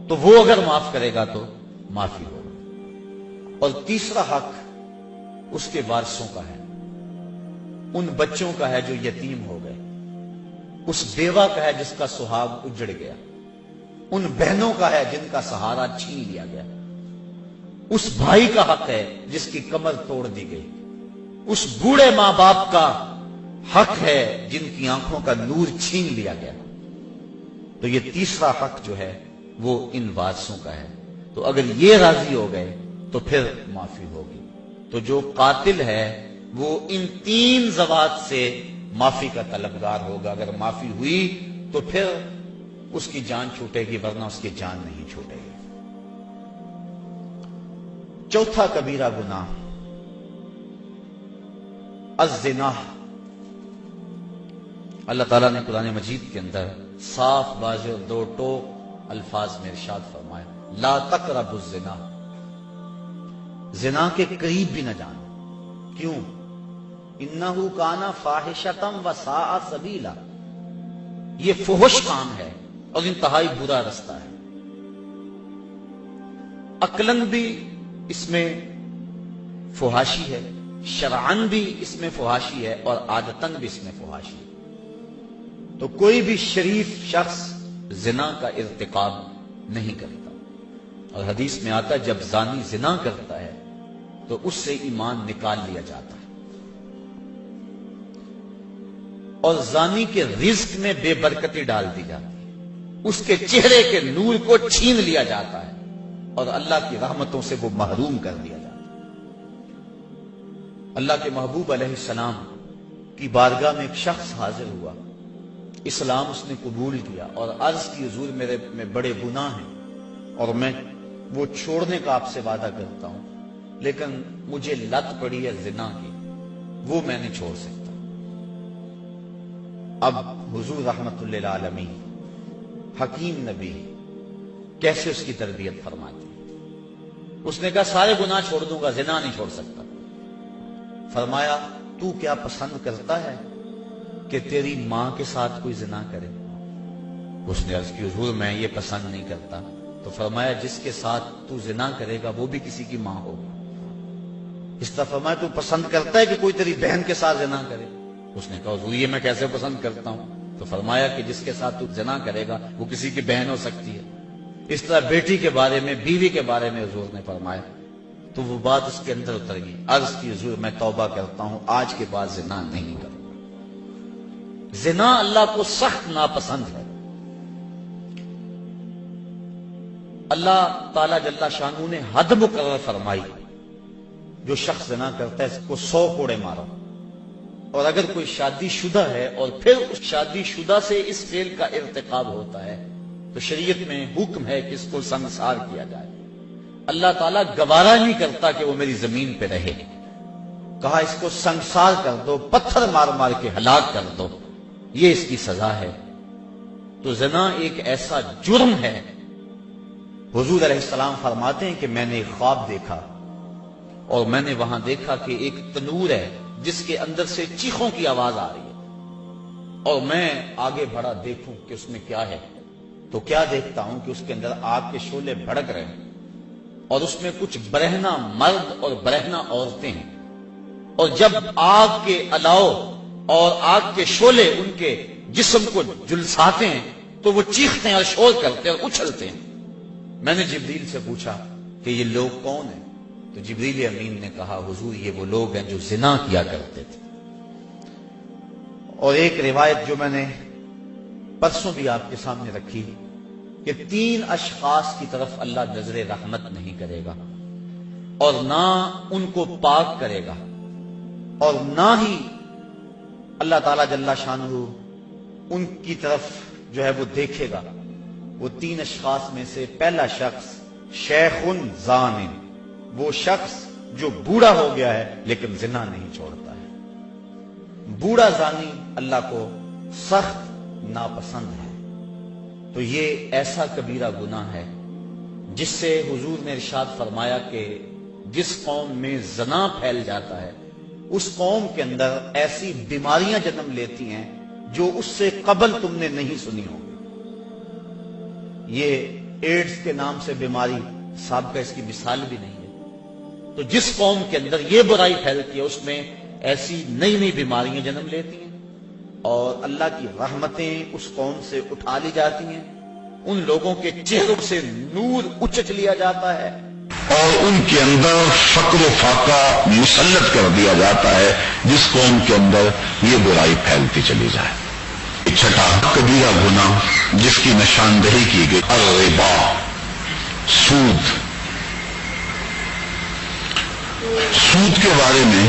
تو وہ اگر معاف کرے گا تو معافی ہوگا۔ اور تیسرا حق اس کے وارثوں کا ہے، ان بچوں کا ہے جو یتیم ہو گئے، اس بیوہ کا ہے جس کا سہاگ اجڑ گیا، ان بہنوں کا ہے جن کا سہارا چھین لیا گیا، اس بھائی کا حق ہے جس کی کمر توڑ دی گئی، اس بوڑھے ماں باپ کا حق ہے جن کی آنکھوں کا نور چھین لیا گیا، تو یہ تیسرا حق جو ہے وہ ان وارثوں کا ہے۔ تو اگر یہ راضی ہو گئے تو پھر معافی ہوگی۔ تو جو قاتل ہے وہ ان تین ذوات سے معافی کا طلبگار ہوگا۔ اگر معافی ہوئی تو پھر اس کی جان چھوٹے گی، ورنہ اس کی جان نہیں چھوٹے گی۔ چوتھا کبیرہ گناہ الزنا۔ اللہ تعالیٰ نے قرآن مجید کے اندر صاف واضح اور دو ٹوک الفاظ میں ارشاد فرمایا، لا تقربوا الزنا، زنا کے قریب بھی نہ جانا۔ کیوں؟ انہ کان فاحشۃ وساء سبیلا، یہ فحش کام ہے اور انتہائی برا رستہ ہے۔ عقلاً بھی اس میں فحاشی ہے، شرعاً بھی اس میں فحاشی ہے، اور عادتاً بھی اس میں فحاشی ہے۔ تو کوئی بھی شریف شخص زنا کا ارتکاب نہیں کرتا، اور حدیث میں آتا ہے جب زانی زنا کرتا ہے تو اس سے ایمان نکال لیا جاتا ہے، اور زانی کے رزق میں بے برکتی ڈال دی جاتی ہے، اس کے چہرے کے نور کو چھین لیا جاتا ہے، اور اللہ کی رحمتوں سے وہ محروم کر دیا جاتا ہے۔ اللہ کے محبوب علیہ السلام کی بارگاہ میں ایک شخص حاضر ہوا، اسلام اس نے قبول کیا اور عرض کی حضور میرے میں بڑے گناہ ہیں اور میں وہ چھوڑنے کا آپ سے وعدہ کرتا ہوں، لیکن مجھے لت پڑی ہے زنا کی، وہ میں نہیں چھوڑ سکتا۔ اب حضور رحمت للعالمین حکیم نبی کیسے اس کی تربیت فرماتی؟ اس نے کہا سارے گناہ چھوڑ دوں گا، زنا نہیں چھوڑ سکتا۔ فرمایا تو کیا پسند کرتا ہے کہ تیری ماں کے ساتھ کوئی زنا کرے؟ اس نے عرض کی حضور میں یہ پسند نہیں کرتا۔ تو فرمایا جس کے ساتھ تو زنا کرے گا وہ بھی کسی کی ماں ہو۔ اس طرح فرمایا تو پسند کرتا ہے کہ کوئی تیری بہن کے ساتھ زنا کرے؟ اس نے کہا حضور یہ میں کیسے پسند کرتا ہوں؟ تو فرمایا کہ جس کے ساتھ تو زنا کرے گا وہ کسی کی بہن ہو سکتی ہے۔ اس طرح بیٹی کے بارے میں، بیوی کے بارے میں حضور نے فرمایا، تو وہ بات اس کے اندر اتر گئی۔ عرض کی حضور میں توبہ کرتا ہوں، آج کے بعد زنا نہیں کروں۔ زنا اللہ کو سخت ناپسند ہے۔ اللہ تعالی جل شانہ نے حد مقرر فرمائی، جو شخص زنا کرتا ہے اس کو 100 کوڑے مارو، اور اگر کوئی شادی شدہ ہے اور پھر اس شادی شدہ سے اس فعل کا ارتکاب ہوتا ہے تو شریعت میں حکم ہے کہ اس کو سنسار کیا جائے۔ اللہ تعالیٰ گوارا نہیں کرتا کہ وہ میری زمین پہ رہے، کہا اس کو سنسار کر دو، پتھر مار مار کے ہلاک کر دو، یہ اس کی سزا ہے۔ تو زنا ایک ایسا جرم ہے۔ حضور علیہ السلام فرماتے ہیں کہ میں نے ایک خواب دیکھا، اور میں نے وہاں دیکھا کہ ایک تنور ہے جس کے اندر سے چیخوں کی آواز آ رہی ہے، اور میں آگے بڑھا دیکھوں کہ اس میں کیا ہے، تو کیا دیکھتا ہوں کہ اس کے اندر آگ کے شعلے بھڑک رہے ہیں، اور اس میں کچھ برہنہ مرد اور برہنہ عورتیں ہیں، اور جب آگ کے الاؤ اور آگ کے شعلے ان کے جسم کو جلساتے ہیں تو وہ چیختے ہیں اور شور کرتے ہیں اور اچھلتے ہیں۔ میں نے جبریل سے پوچھا کہ یہ لوگ کون ہیں؟ تو جبریل امین نے کہا حضور یہ وہ لوگ ہیں جو زنا کیا کرتے تھے۔ اور ایک روایت جو میں نے پرسوں بھی آپ کے سامنے رکھی کہ 3 اشخاص کی طرف اللہ نظر رحمت نہیں کرے گا، اور نہ ان کو پاک کرے گا، اور نہ ہی اللہ تعالیٰ جل شانہ ان کی طرف جو ہے وہ دیکھے گا۔ وہ 3 اشخاص میں سے پہلا شخص شیخ زان، وہ شخص جو بوڑھا ہو گیا ہے لیکن زنا نہیں چھوڑتا ہے۔ بوڑھا زانی اللہ کو سخت ناپسند ہے۔ تو یہ ایسا کبیرہ گناہ ہے جس سے حضور نے ارشاد فرمایا کہ جس قوم میں زنا پھیل جاتا ہے اس قوم کے اندر ایسی بیماریاں جنم لیتی ہیں جو اس سے قبل تم نے نہیں سنی ہوں۔ یہ ایڈز کے نام سے بیماری سابقہ اس کی مثال بھی نہیں ہے۔ تو جس قوم کے اندر یہ برائی پھیلتی ہے اس میں ایسی نئی نئی بیماریاں جنم لیتی ہیں، اور اللہ کی رحمتیں اس قوم سے اٹھا لی جاتی ہیں، ان لوگوں کے چہروں سے نور اچک لیا جاتا ہے، اور ان کے اندر فقر و فاقہ مسلط کر دیا جاتا ہے جس قوم کے اندر یہ برائی پھیلتی چلی جائے۔ چھٹا کبیرہ گناہ جس کی نشاندہی کی گئی الربا، سود۔ سود کے بارے میں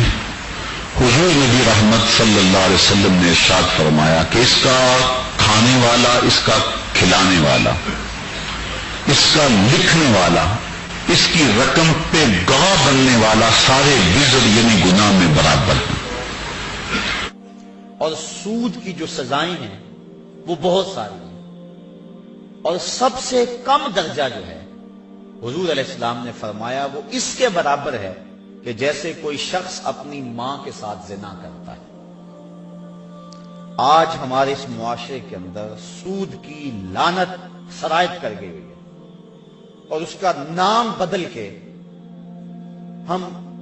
حضور نبی رحمت صلی اللہ علیہ وسلم نے ارشاد فرمایا کہ اس کا کھانے والا، اس کا کھلانے والا، اس کا لکھنے والا، اس کی رقم پہ گواہ بننے والا سارے وزر یعنی گناہ میں برابر ہیں۔ اور سود کی جو سزائیں ہیں وہ بہت ساری ہیں، اور سب سے کم درجہ جو ہے حضور علیہ السلام نے فرمایا وہ اس کے برابر ہے کہ جیسے کوئی شخص اپنی ماں کے ساتھ زنا کرتا ہے۔ آج ہمارے اس معاشرے کے اندر سود کی لعنت سرایت کر گئی ہوئی ہے، اور اس کا نام بدل کے ہم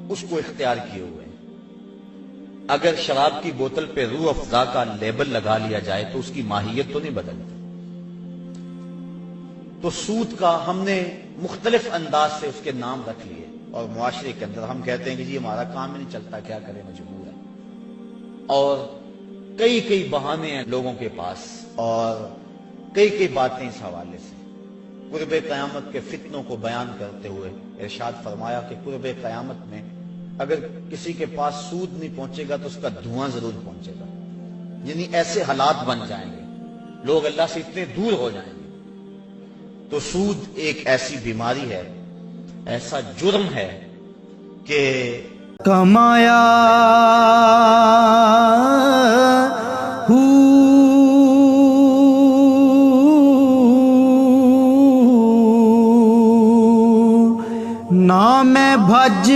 اس کو اختیار کیے ہوئے ہیں۔ اگر شراب کی بوتل پہ روح افزا کا لیبل لگا لیا جائے تو اس کی ماہیت تو نہیں بدلتی۔ تو سود کا ہم نے مختلف انداز سے اس کے نام رکھ لیے، اور معاشرے کے اندر ہم کہتے ہیں کہ جی ہمارا کام ہی نہیں چلتا، کیا کریں، مجبور ہے۔ اور کئی بہانے ہیں لوگوں کے پاس، اور کئی باتیں اس حوالے سے۔ قرب قیامت کے فتنوں کو بیان کرتے ہوئے ارشاد فرمایا کہ قرب قیامت میں اگر کسی کے پاس سود نہیں پہنچے گا تو اس کا دھواں ضرور پہنچے گا، یعنی ایسے حالات بن جائیں گے، لوگ اللہ سے اتنے دور ہو جائیں گے۔ تو سود ایک ایسی بیماری ہے، ایسا جرم ہے کہ کمایا نہ میں بھج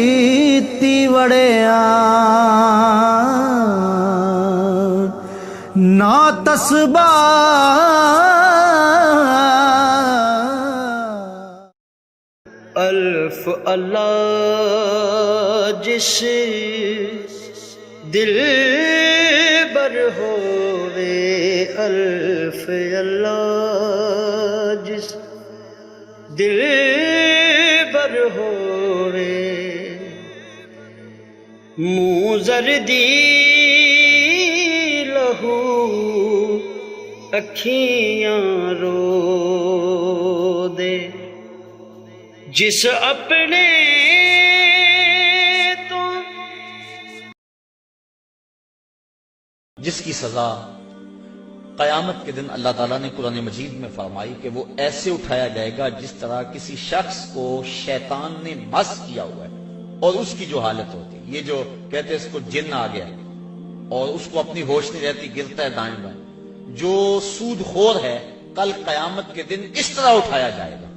مسیتی وڑیا نہ تسبہ الف اللہ جس دل بر ہووے، الف اللہ جس دل بر ہووے، منہ زردی لہو اکھیاں رو دے، جس اپنے تو جس کی سزا قیامت کے دن اللہ تعالیٰ نے قرآن مجید میں فرمائی کہ وہ ایسے اٹھایا جائے گا جس طرح کسی شخص کو شیطان نے مس کیا ہوا ہے، اور اس کی جو حالت ہوتی ہے، یہ جو کہتے ہیں اس کو جن آ گیا اور اس کو اپنی ہوش نہیں رہتی، گرتا ہے دائیں بائیں، جو سود خور ہے کل قیامت کے دن اس طرح اٹھایا جائے گا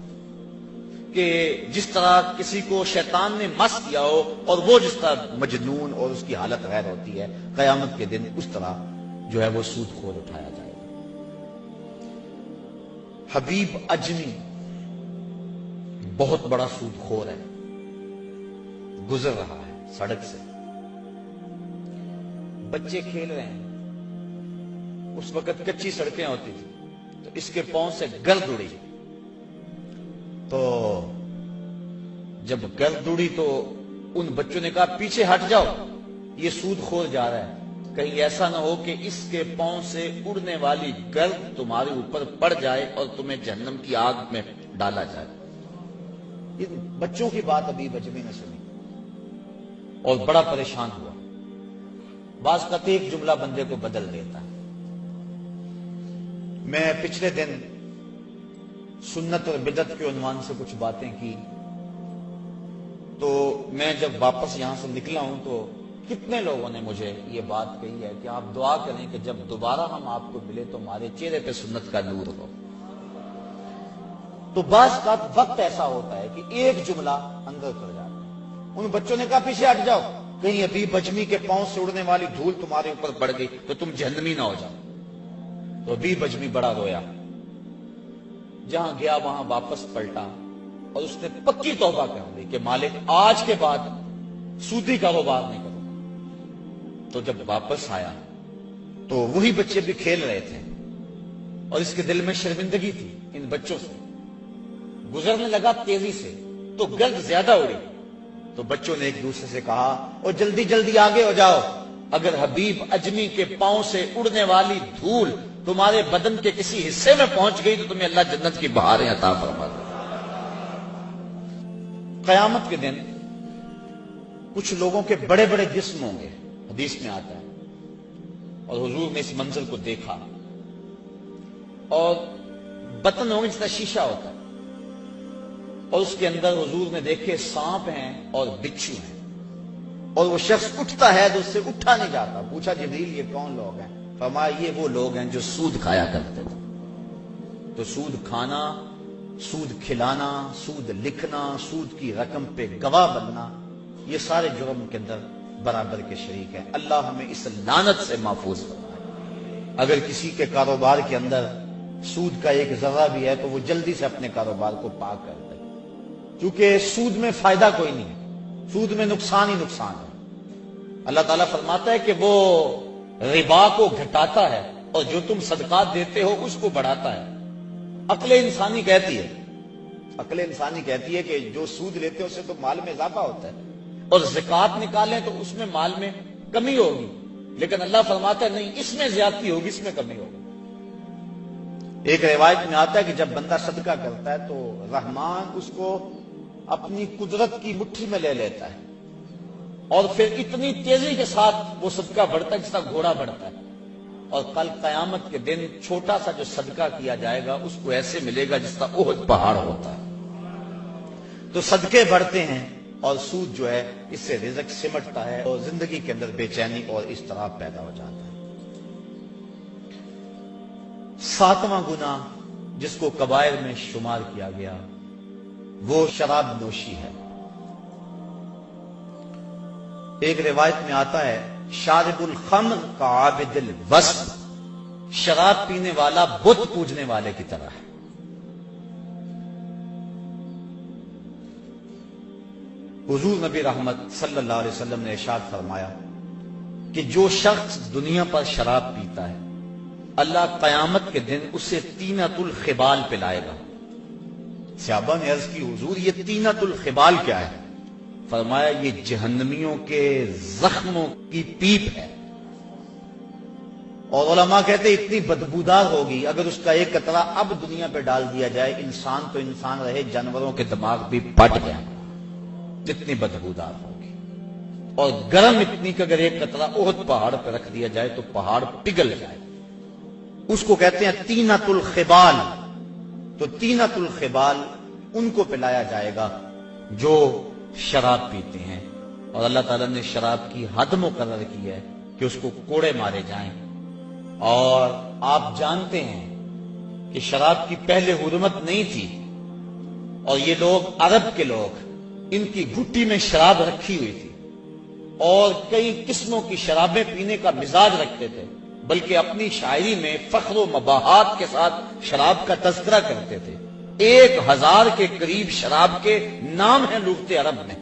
کہ جس طرح کسی کو شیطان نے مس کیا ہو، اور وہ جس طرح مجنون اور اس کی حالت غیر ہوتی ہے، قیامت کے دن اس طرح جو ہے وہ سود خور اٹھایا جائے گا۔ حبیب اجمی بہت بڑا سود خور ہے، گزر رہا ہے سڑک سے، بچے کھیل رہے ہیں، اس وقت کچی سڑکیں ہوتی تھی، تو اس کے پاؤں سے گرد اڑی، تو جب گرد اڑی تو ان بچوں نے کہا پیچھے ہٹ جاؤ، یہ سود خور جا رہا ہے، کہیں ایسا نہ ہو کہ اس کے پاؤں سے اڑنے والی گرد تمہارے اوپر پڑ جائے اور تمہیں جہنم کی آگ میں ڈالا جائے۔ ان بچوں کی بات ابھی اجمی نے سنی اور بڑا پریشان ہوا۔ بعض قطع ایک جملہ بندے کو بدل دیتا ہے۔ میں پچھلے دن سنت اور بدعت کے عنوان سے کچھ باتیں کی، تو میں جب واپس یہاں سے نکلا ہوں تو کتنے لوگوں نے مجھے یہ بات کہی ہے کہ آپ دعا کریں کہ جب دوبارہ ہم آپ کو ملے تو ہمارے چہرے پہ سنت کا نور ہو۔ تو بعض کا وقت ایسا ہوتا ہے کہ ایک جملہ اندر کر جاتا ہے۔ ان بچوں نے کہا پیچھے ہٹ جاؤ، کہیں ابھی بجمی کے پاؤں سے اڑنے والی دھول تمہارے اوپر پڑ گئی تو تم جہنمی نہ ہو جاؤ۔ تو ابھی بجمی بڑا رویا، جہاں گیا وہاں واپس پلٹا اور اس نے پکی توبہ کر دی کہ مالک آج کے بعد سودی کاروبار نہیں کروں۔ تو جب واپس آیا تو وہی بچے بھی کھیل رہے تھے اور اس کے دل میں شرمندگی تھی ان بچوں سے. گزرنے لگا تیزی سے تو گرد زیادہ اڑی. تو بچوں نے ایک دوسرے سے کہا اور جلدی جلدی آگے ہو جاؤ، اگر حبیب اجمی کے پاؤں سے اڑنے والی دھول تمہارے بدن کے کسی حصے میں پہنچ گئی تو تمہیں اللہ جنت کی بہاریں عطا فرما دے. قیامت کے دن کچھ لوگوں کے بڑے بڑے جسم ہوں گے، حدیث میں آتا ہے، اور حضور نے اس منظر کو دیکھا. اور بطن ہوں گے جس طرح شیشہ ہوتا ہے، اور اس کے اندر حضور نے دیکھے سانپ ہیں اور بچھو ہیں. اور وہ شخص اٹھتا ہے تو اس سے اٹھا نہیں جاتا. پوچھا جبریل یہ کون لوگ ہیں؟ فرمایا یہ وہ لوگ ہیں جو سود کھایا کرتے تھے. تو سود کھانا، سود کھلانا، سود لکھنا، سود کی رقم پہ گواہ بننا، یہ سارے جرم کے اندر برابر کے شریک ہیں. اللہ ہمیں اس لعنت سے محفوظ فرمائے. اگر کسی کے کاروبار کے اندر سود کا ایک ذرہ بھی ہے تو وہ جلدی سے اپنے کاروبار کو پاک کر دے، کیونکہ سود میں فائدہ کوئی نہیں ہے، سود میں نقصان ہی نقصان ہے. اللہ تعالیٰ فرماتا ہے کہ وہ ربا کو گھٹاتا ہے اور جو تم صدقات دیتے ہو اس کو بڑھاتا ہے. عقل انسانی کہتی ہے کہ جو سود لیتے ہیں اس سے تو مال میں اضافہ ہوتا ہے، اور زکوٰۃ نکالیں تو اس میں مال میں کمی ہوگی. لیکن اللہ فرماتا ہے نہیں، اس میں زیادتی ہوگی، اس میں کمی ہوگی. ایک روایت میں آتا ہے کہ جب بندہ صدقہ کرتا ہے تو رحمان اس کو اپنی قدرت کی مٹھی میں لے لیتا ہے، اور پھر اتنی تیزی کے ساتھ وہ صدقہ بڑھتا ہے جس طرح گھوڑا بڑھتا ہے. اور کل قیامت کے دن چھوٹا سا جو صدقہ کیا جائے گا اس کو ایسے ملے گا جس طرح احد پہاڑ ہوتا ہے. تو صدقے بڑھتے ہیں اور سود جو ہے اس سے رزق سمٹتا ہے اور زندگی کے اندر بے چینی اور اضطراب پیدا ہو جاتا ہے. 7واں گناہ جس کو کبائر میں شمار کیا گیا وہ شراب نوشی ہے. ایک روایت میں آتا ہے شارب الخمر کا عابد الوثن، شراب پینے والا بت پوجنے والے کی طرح ہے. حضور نبی رحمت صلی اللہ علیہ وسلم نے ارشاد فرمایا کہ جو شخص دنیا پر شراب پیتا ہے اللہ قیامت کے دن اسے طینۃ الخبال پلائے گا. صحابہ نے عرض کی حضور یہ طینۃ الخبال کیا ہے؟ فرمایا یہ جہنمیوں کے زخموں کی پیپ ہے. اور علماء کہتے اتنی بدبودار ہوگی اگر اس کا ایک قطرہ اب دنیا پہ ڈال دیا جائے، انسان تو انسان رہے، جانوروں کے دماغ بھی پھٹ گئے، اتنی بدبودار ہوگی. اور گرم اتنی کہ اگر ایک قطرہ احد پہاڑ پہ رکھ دیا جائے تو پہاڑ پگھل جائے. اس کو کہتے ہیں طینۃ الخبال. تو طینۃ الخبال ان کو پلایا جائے گا جو شراب پیتے ہیں. اور اللہ تعالیٰ نے شراب کی حد مقرر کی ہے کہ اس کو کوڑے مارے جائیں. اور آپ جانتے ہیں کہ شراب کی پہلے حرمت نہیں تھی، اور یہ لوگ عرب کے لوگ ان کی گھٹی میں شراب رکھی ہوئی تھی اور کئی قسموں کی شرابیں پینے کا مزاج رکھتے تھے، بلکہ اپنی شاعری میں فخر و مباحات کے ساتھ شراب کا تذکرہ کرتے تھے. 1000 کے قریب شراب کے نام ہیں لغت عرب میں،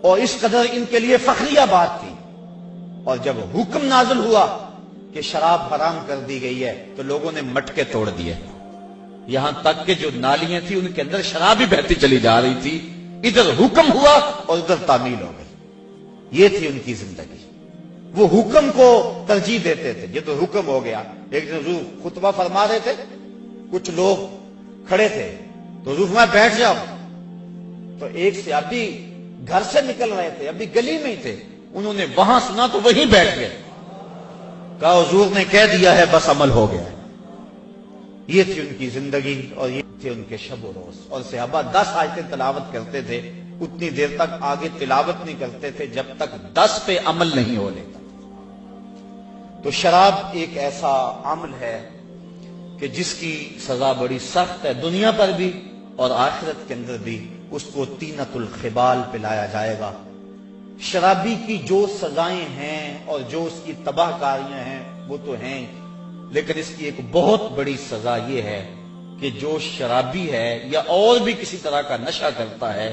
اور اس قدر ان کے لیے فخریہ بات تھی. اور جب حکم نازل ہوا کہ شراب حرام کر دی گئی ہے تو لوگوں نے مٹکے توڑ دیے، یہاں تک کہ جو نالیاں تھی ان کے اندر شراب ہی بہتی چلی جا رہی تھی. ادھر حکم ہوا اور ادھر تعمیل ہو گئی. یہ تھی ان کی زندگی. وہ حکم کو ترجیح دیتے تھے. یہ تو حکم ہو گیا. ایک دن حضور خطبہ فرما رہے تھے، کچھ لوگ کھڑے تھے تو حضور فرمایا بیٹھ جاؤ. تو ایک سے ابھی گھر سے نکل رہے تھے، ابھی گلی میں ہی تھے، انہوں نے وہاں سنا تو وہیں بیٹھ گئے. کہا حضور نے کہہ دیا ہے بس عمل ہو گیا. یہ تھی ان کی زندگی اور یہ تھے ان کے شب و روز. اور صحابہ 10 آیتیں تلاوت کرتے تھے، اتنی دیر تک آگے تلاوت نہیں کرتے تھے جب تک 10 پہ عمل نہیں ہو لیتا. تو شراب ایک ایسا عمل ہے کہ جس کی سزا بڑی سخت ہے، دنیا پر بھی اور آخرت کے اندر بھی. اس کو طینۃ الخبال پلایا جائے گا. شرابی کی جو سزائیں ہیں اور جو اس کی تباہ کاریاں ہیں وہ تو ہیں، لیکن اس کی ایک بہت بڑی سزا یہ ہے کہ جو شرابی ہے یا اور بھی کسی طرح کا نشہ کرتا ہے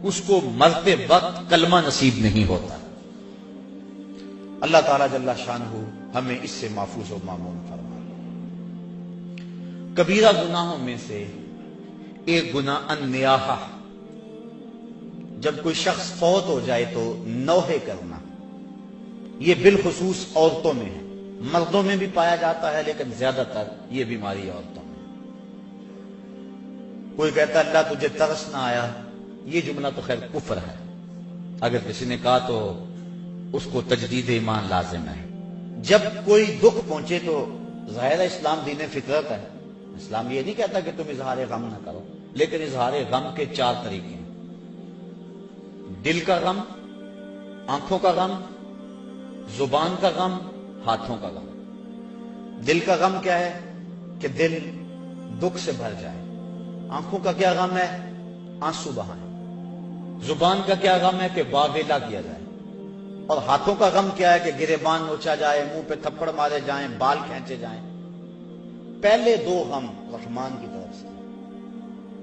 اس کو مرتے وقت کلمہ نصیب نہیں ہوتا. اللہ تعالیٰ جل شانہ ہمیں اس سے محفوظ و معمون فرمائے۔ کبیرہ گناہوں میں سے ایک گناہ النیاحہ، جب کوئی شخص فوت ہو جائے تو نوحے کرنا، یہ بالخصوص عورتوں میں ہے، مردوں میں بھی پایا جاتا ہے لیکن زیادہ تر یہ بیماری عورتوں میں۔ کوئی کہتا ہے اللہ تجھے ترس نہ آیا، یہ جملہ تو خیر کفر ہے، اگر کسی نے کہا تو اس کو تجدید ایمان لازم ہے۔ جب کوئی دکھ پہنچے تو ظاہر اسلام دین فطرت ہے، اسلام یہ نہیں کہتا کہ تم اظہار غم نہ کرو، لیکن اظہار غم کے 4 طریقے ہیں: دل کا غم، آنکھوں کا غم، زبان کا غم، ہاتھوں کا غم۔ دل کا غم کیا ہے کہ دل دکھ سے بھر جائے، آنکھوں کا کیا غم ہے؟ آنسو بہائیں۔ زبان کا کیا غم ہے کہ واویلا کیا جائے، اور ہاتھوں کا غم کیا ہے کہ گریبان نوچا جائے، منہ پہ تھپڑ مارے جائیں، بال کھینچے جائیں۔ پہلے 2 غم رحمان کی طرف سے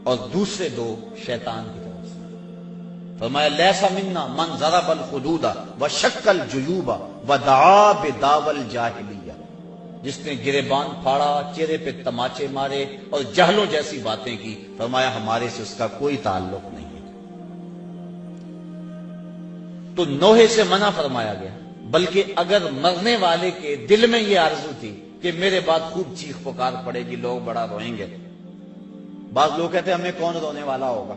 اور دوسرے 2 شیطان کی طرف سے۔ فرمایا لیس منا من ضرب الخدود وشق الجیوب ودعا بدعوی الجاہلیہ، جس نے گریبان پھاڑا، چہرے پہ تماچے مارے اور جہلوں جیسی باتیں کی، فرمایا ہمارے سے اس کا کوئی تعلق نہیں ہے۔ تو نوحے سے منع فرمایا گیا، بلکہ اگر مرنے والے کے دل میں یہ آرزو تھی کہ میرے بعد خوب چیخ پکار پڑے گی، لوگ بڑا روئیں گے، بعض لوگ کہتے ہیں ہمیں کون رونے والا ہوگا،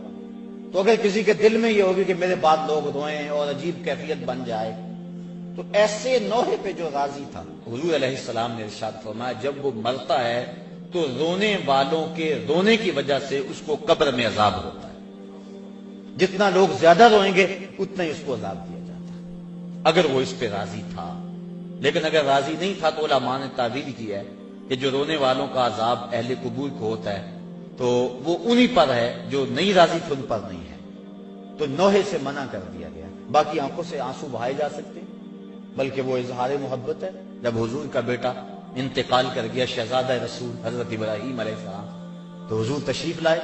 تو اگر کسی کے دل میں یہ ہوگی کہ میرے بعد لوگ روئیں اور عجیب کیفیت بن جائے، تو ایسے نوحے پہ جو راضی تھا، حضور علیہ السلام نے ارشاد فرمایا جب وہ مرتا ہے تو رونے والوں کے رونے کی وجہ سے اس کو قبر میں عذاب ہوتا ہے، جتنا لوگ زیادہ روئیں گے اتنا ہی اس کو عذاب دیا جاتا ہے، اگر وہ اس پہ راضی تھا۔ لیکن اگر راضی نہیں تھا تو علماء نے تعبیر کی ہے کہ جو رونے والوں کا عذاب اہل قبور کو ہوتا ہے تو وہ انہی پر ہے، جو نہیں راضی تھے ان پر نہیں ہے، تو نوحے سے منع کر دیا گیا۔ باقی آنکھوں سے آنسو بہائے جا سکتے، بلکہ وہ اظہار محبت ہے۔ جب حضور کا بیٹا انتقال کر گیا، شہزادہ رسول حضرت ابراہیم علیہ السلام، تو حضور تشریف لائے،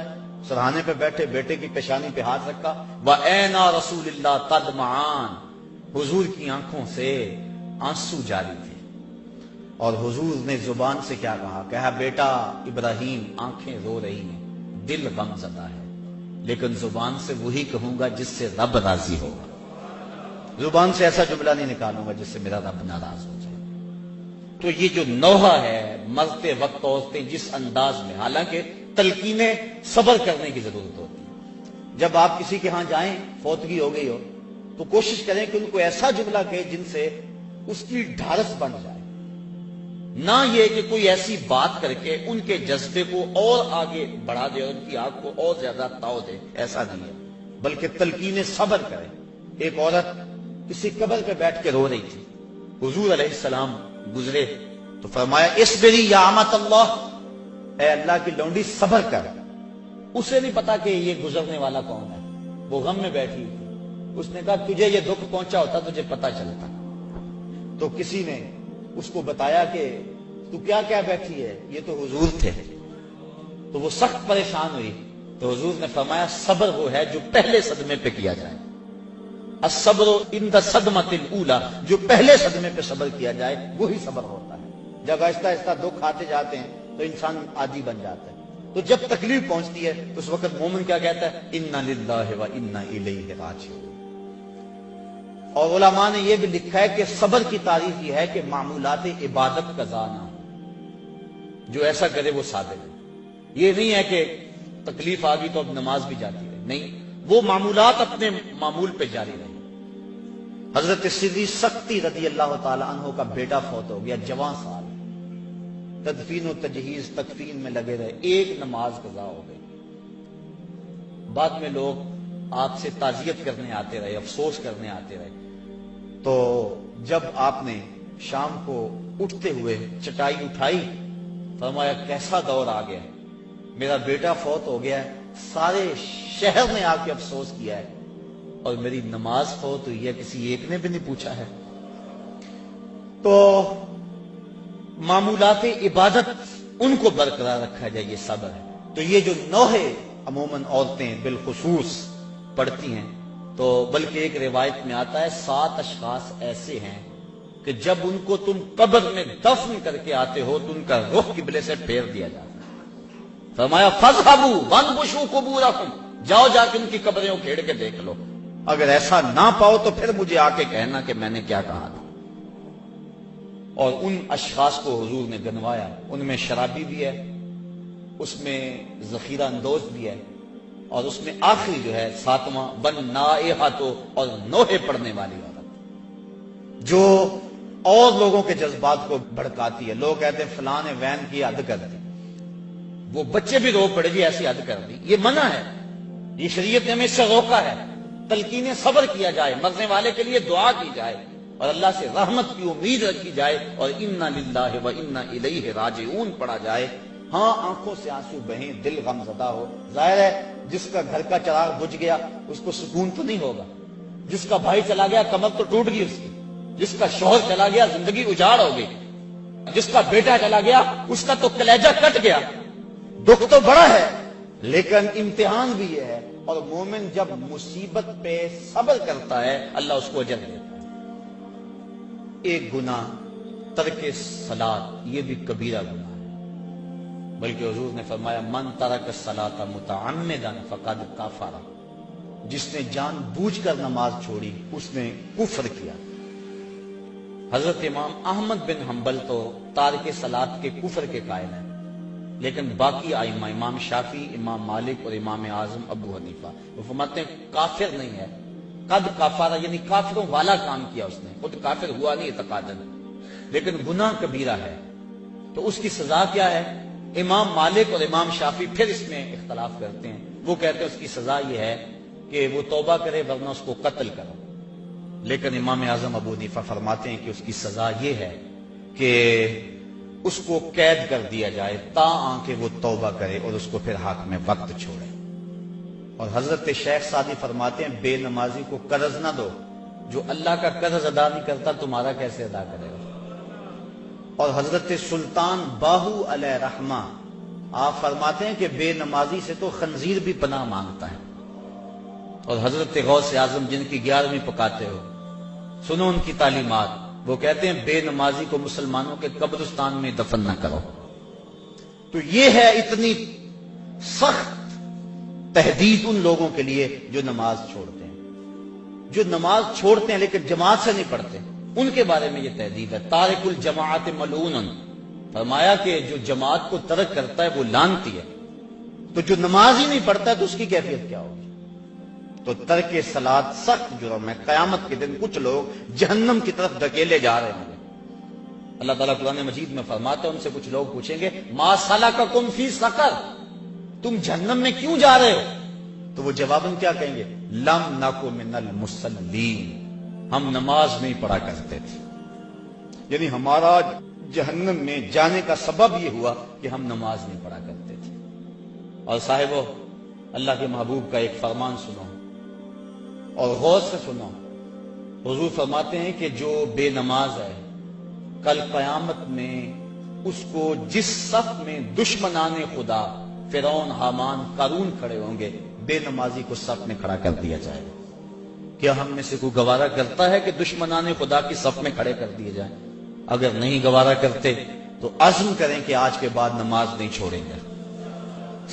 سرہانے پہ بیٹھے، بیٹے کی پیشانی پہ ہاتھ رکھا، وَأَيْنَا رَسُولِ اللَّهِ تَدْمَعَانِ، حضور کی آنکھوں سے آنسو جاری تھے، اور حضور نے زبان سے کیا کہا بیٹا ابراہیم آنکھیں رو رہی ہیں، دل غم زدہ ہے، لیکن زبان سے وہی کہوں گا جس سے رب راضی ہوگا، زبان سے ایسا جملہ نہیں نکالوں گا جس سے میرا رب ناراض ہو جائے۔ تو یہ جو نوحہ ہے، مرتے وقت عورتیں جس انداز میں، حالانکہ تلقین صبر کرنے کی ضرورت ہوتی ہے، جب آپ کسی کے ہاں جائیں، فوتگی ہو گئی ہو، تو کوشش کریں کہ ان کو ایسا جملہ کہے جن سے اس کی ڈھارس بن جائے، نہ یہ کہ کوئی ایسی بات کر کے ان کے جذبے کو اور آگے بڑھا دے اور ان کی آنکھ کو اور زیادہ تاؤ دے، ایسا نہیں ہے، بلکہ تلقین صبر کرے۔ ایک عورت کسی قبر پہ بیٹھ کے رو رہی تھی، حضور علیہ السلام گزرے تو فرمایا اصبری یا امت اللہ، اے اللہ کی لونڈی صبر کر۔ اسے نہیں پتا کہ یہ گزرنے والا کون ہے، وہ غم میں بیٹھی تھی، اس نے کہا تجھے یہ دکھ پہنچا ہوتا تجھے پتا چلتا، تو کسی نے اس کو بتایا کہ تو کیا کیا بیٹھی ہے، یہ تو حضور تھے، تو وہ سخت پریشان ہوئی، تو حضور نے فرمایا صبر وہ ہے جو پہلے صدمے پہ کیا جائے، الصبر عند الصدمۃ الاولی، جو پہلے صدمے پہ صبر کیا جائے وہی صبر ہوتا ہے۔ جب آہستہ آہستہ دکھ آتے جاتے ہیں تو انسان عادی بن جاتا ہے، تو جب تکلیف پہنچتی ہے تو اس وقت مومن کیا کہتا ہے، انا للہ و انا الیہ راجعون۔ اور علماء نے یہ بھی لکھا ہے کہ صبر کی تعریف یہ ہے کہ معمولات عبادت قضا نہ ہو، جو ایسا کرے وہ صابر ہے۔ یہ نہیں ہے کہ تکلیف آ گئی تو اب نماز بھی جاتی رہے، نہیں، وہ معمولات اپنے معمول پہ جاری رہے۔ حضرت صدیق سختی رضی اللہ تعالی عنہ کا بیٹا فوت ہو گیا، جوان سال، تدفین و تجہیز تکفین میں لگے رہے، ایک نماز قضا ہو گئی، بعد میں لوگ آپ سے تعزیت کرنے آتے رہے، افسوس کرنے آتے رہے، تو جب آپ نے شام کو اٹھتے ہوئے چٹائی اٹھائی، فرمایا کیسا دور آ گیا، میرا بیٹا فوت ہو گیا ہے، سارے شہر نے آ کے افسوس کیا ہے، اور میری نماز فوت ہوئی ہے، کسی ایک نے بھی نہیں پوچھا ہے۔ تو معمولات عبادت ان کو برقرار رکھا جائے، یہ صبر ہے۔ تو یہ جو نوحے عموماً عورتیں بالخصوص پڑھتی ہیں، تو بلکہ ایک روایت میں آتا ہے 7 اشخاص ایسے ہیں کہ جب ان کو تم قبر میں دفن کر کے آتے ہو تو ان کا رخ قبلے سے پھیر دیا جاتا ہے۔ فرمایا فاذهبوا وانبشوا قبورکم، جاؤ جا کے ان کی قبریں اکھیڑ کے دیکھ لو، اگر ایسا نہ پاؤ تو پھر مجھے آ کے کہنا کہ میں نے کیا کہا تھا۔ اور ان اشخاص کو حضور نے گنوایا، ان میں شرابی بھی ہے، اس میں ذخیرہ اندوز بھی ہے، اور اس میں آخری جو ہے 7واں والنائحۃ، اور نوحے پڑھنے والی عورت جو اور لوگوں کے جذبات کو بھڑکاتی ہے۔ لوگ کہتے ہیں فلاں نے وین کی حد کر دی، وہ بچے بھی رو پڑے جی ایسی حد کر دی، یہ منع ہے، یہ شریعت نے ہمیں اس سے روکا ہے۔ تلقین صبر کیا جائے، مرنے والے کے لیے دعا کی جائے اور اللہ سے رحمت کی امید رکھی جائے، اور انا للہ و انا الیہ راجعون پڑھا جائے۔ ہاں آنکھوں سے آنسو بہیں، دل غم زدہ ہو، ظاہر ہے جس کا گھر کا چراغ بجھ گیا اس کو سکون تو نہیں ہوگا، جس کا بھائی چلا گیا کمر تو ٹوٹ گئی اس کی، جس کا شوہر چلا گیا زندگی اجاڑ ہو گئی، جس کا بیٹا چلا گیا اس کا تو کلیجہ کٹ گیا، دکھ تو بڑا ہے لیکن امتحان بھی یہ ہے۔ اور مومن جب مصیبت پہ صبر کرتا ہے اللہ اس کو اجر دیتا ہے۔ ایک گناہ ترک صلاۃ، یہ بھی کبیرہ گناہ ہے، بلکہ حضور نے فرمایا من ترک الصلاۃ متعمدا فقد کفر، جس نے جان بوجھ کر نماز چھوڑی اس نے کفر کیا۔ حضرت امام احمد بن حنبل تو تارک صلاۃ کے کفر کے قائل ہیں، لیکن باقی ائمہ امام شافعی، امام مالک اور امام اعظم ابو حنیفہ وہ فرماتے ہیں کافر نہیں ہے، قد کفر یعنی کافروں والا کام کیا اس نے، خود کافر ہوا نہیں اعتقاداً، لیکن گناہ کبیرہ ہے، تو اس کی سزا کیا ہے؟ امام مالک اور امام شافعی پھر اس میں اختلاف کرتے ہیں، وہ کہتے ہیں اس کی سزا یہ ہے کہ وہ توبہ کرے ورنہ اس کو قتل کرو، لیکن امام اعظم ابو حنیفہ فرماتے ہیں کہ اس کی سزا یہ ہے کہ اس کو قید کر دیا جائے تاں کہ وہ توبہ کرے اور اس کو پھر حاکم وقت چھوڑے۔ اور حضرت شیخ سعدی فرماتے ہیں بے نمازی کو قرض نہ دو، جو اللہ کا قرض ادا نہیں کرتا تمہارا کیسے ادا کرے گا۔ اور حضرت سلطان باہو علیہ رحمہ آپ فرماتے ہیں کہ بے نمازی سے تو خنزیر بھی پناہ مانگتا ہے۔ اور حضرت غوث اعظم جن کی 11ویں پکاتے ہو، سنو ان کی تعلیمات، وہ کہتے ہیں بے نمازی کو مسلمانوں کے قبرستان میں دفن نہ کرو۔ تو یہ ہے اتنی سخت تحدید ان لوگوں کے لیے جو نماز چھوڑتے ہیں، جو نماز چھوڑتے ہیں لیکن جماعت سے نہیں پڑھتے، ان کے بارے میں یہ تحدید ہے۔ تارک الجماعت ملعون، فرمایا کہ جو جماعت کو ترک کرتا ہے وہ لعنتی ہے، تو جو نماز ہی نہیں پڑھتا ہے تو اس کی کیفیت کیا ہوگی؟ تو ترک صلاۃ سخت جرم ہے، قیامت کے دن کچھ لوگ جہنم کی طرف دھکیلے جا رہے ہوں گے۔ اللہ تعالیٰ قرآن مجید میں فرماتا ہے ان سے کچھ لوگ پوچھیں گے ما سلککم فی سقر، تم جہنم میں کیوں جا رہے ہو؟ تو وہ جواباً کیا کہیں گے؟ لم نک من المصلین، ہم نماز نہیں پڑھا کرتے تھے، یعنی ہمارا جہنم میں جانے کا سبب یہ ہوا کہ ہم نماز نہیں پڑھا کرتے تھے۔ اور صاحبو اللہ کے محبوب کا ایک فرمان سنو اور غور سے سنو، حضور فرماتے ہیں کہ جو بے نماز ہے کل قیامت میں اس کو جس صف میں دشمنان خدا فرعون، حامان، قارون کھڑے ہوں گے، بے نمازی کو صف میں کھڑا کر دیا جائے گا۔ کیا ہم میں سے کوئی گوارا کرتا ہے کہ دشمنان خدا کی صف میں کھڑے کر دیے جائیں؟ اگر نہیں گوارا کرتے تو عزم کریں کہ آج کے بعد نماز نہیں چھوڑیں گے۔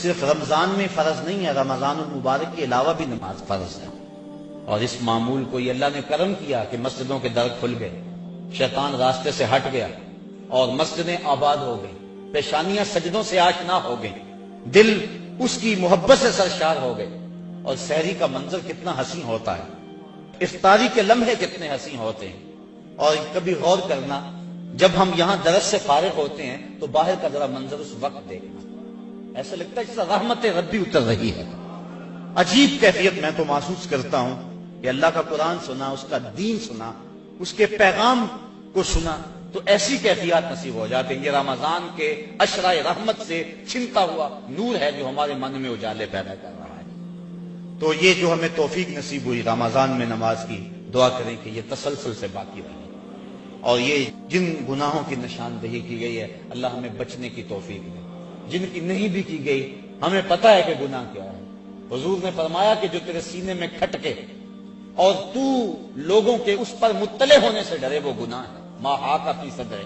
صرف رمضان میں فرض نہیں ہے، رمضان المبارک کے علاوہ بھی نماز فرض ہے۔ اور اس معمول کو یہ اللہ نے کرم کیا کہ مسجدوں کے در کھل گئے، شیطان راستے سے ہٹ گیا اور مسجدیں آباد ہو گئی، پیشانیاں سجدوں سے آشنا ہو گئی، دل اس کی محبت سے سرشار ہو گئے۔ اور سحری کا منظر کتنا حسین ہوتا ہے، افطاری کے لمحے کتنے حسین ہوتے ہیں۔ اور کبھی غور کرنا، جب ہم یہاں درس سے فارغ ہوتے ہیں تو باہر کا ذرا منظر اس وقت دیکھنا، ایسا لگتا ہے جیسا رحمت ربی اتر رہی ہے۔ عجیب کیفیت میں تو محسوس کرتا ہوں کہ اللہ کا قرآن سنا، اس کا دین سنا، اس کے پیغام کو سنا تو ایسی کیفیات نصیب ہو جاتے ہیں۔ یہ رمضان کے عشرہ رحمت سے چھنتا ہوا نور ہے جو ہمارے من میں اجالے پیدا کر رہا ہے۔ تو یہ جو ہمیں توفیق نصیب ہوئی رمضان میں نماز کی، دعا کریں کہ یہ تسلسل سے باقی رہے، اور یہ جن گناہوں کی نشاندہی کی گئی ہے اللہ ہمیں بچنے کی توفیق دے، جن کی نہیں بھی کی گئی ہمیں پتہ ہے کہ گناہ کیا ہے۔ حضور نے فرمایا کہ جو تیرے سینے میں کھٹکے اور تو لوگوں کے اس پر مطلع ہونے سے ڈرے وہ گناہ ہے۔ ما حاق فی صدر،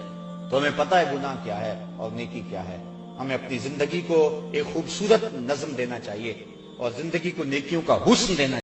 تو ہمیں پتہ ہے گناہ کیا ہے اور نیکی کیا ہے. ہمیں اپنی زندگی کو ایک خوبصورت نظم دینا چاہیے اور زندگی کو نیکیوں کا حسن دینا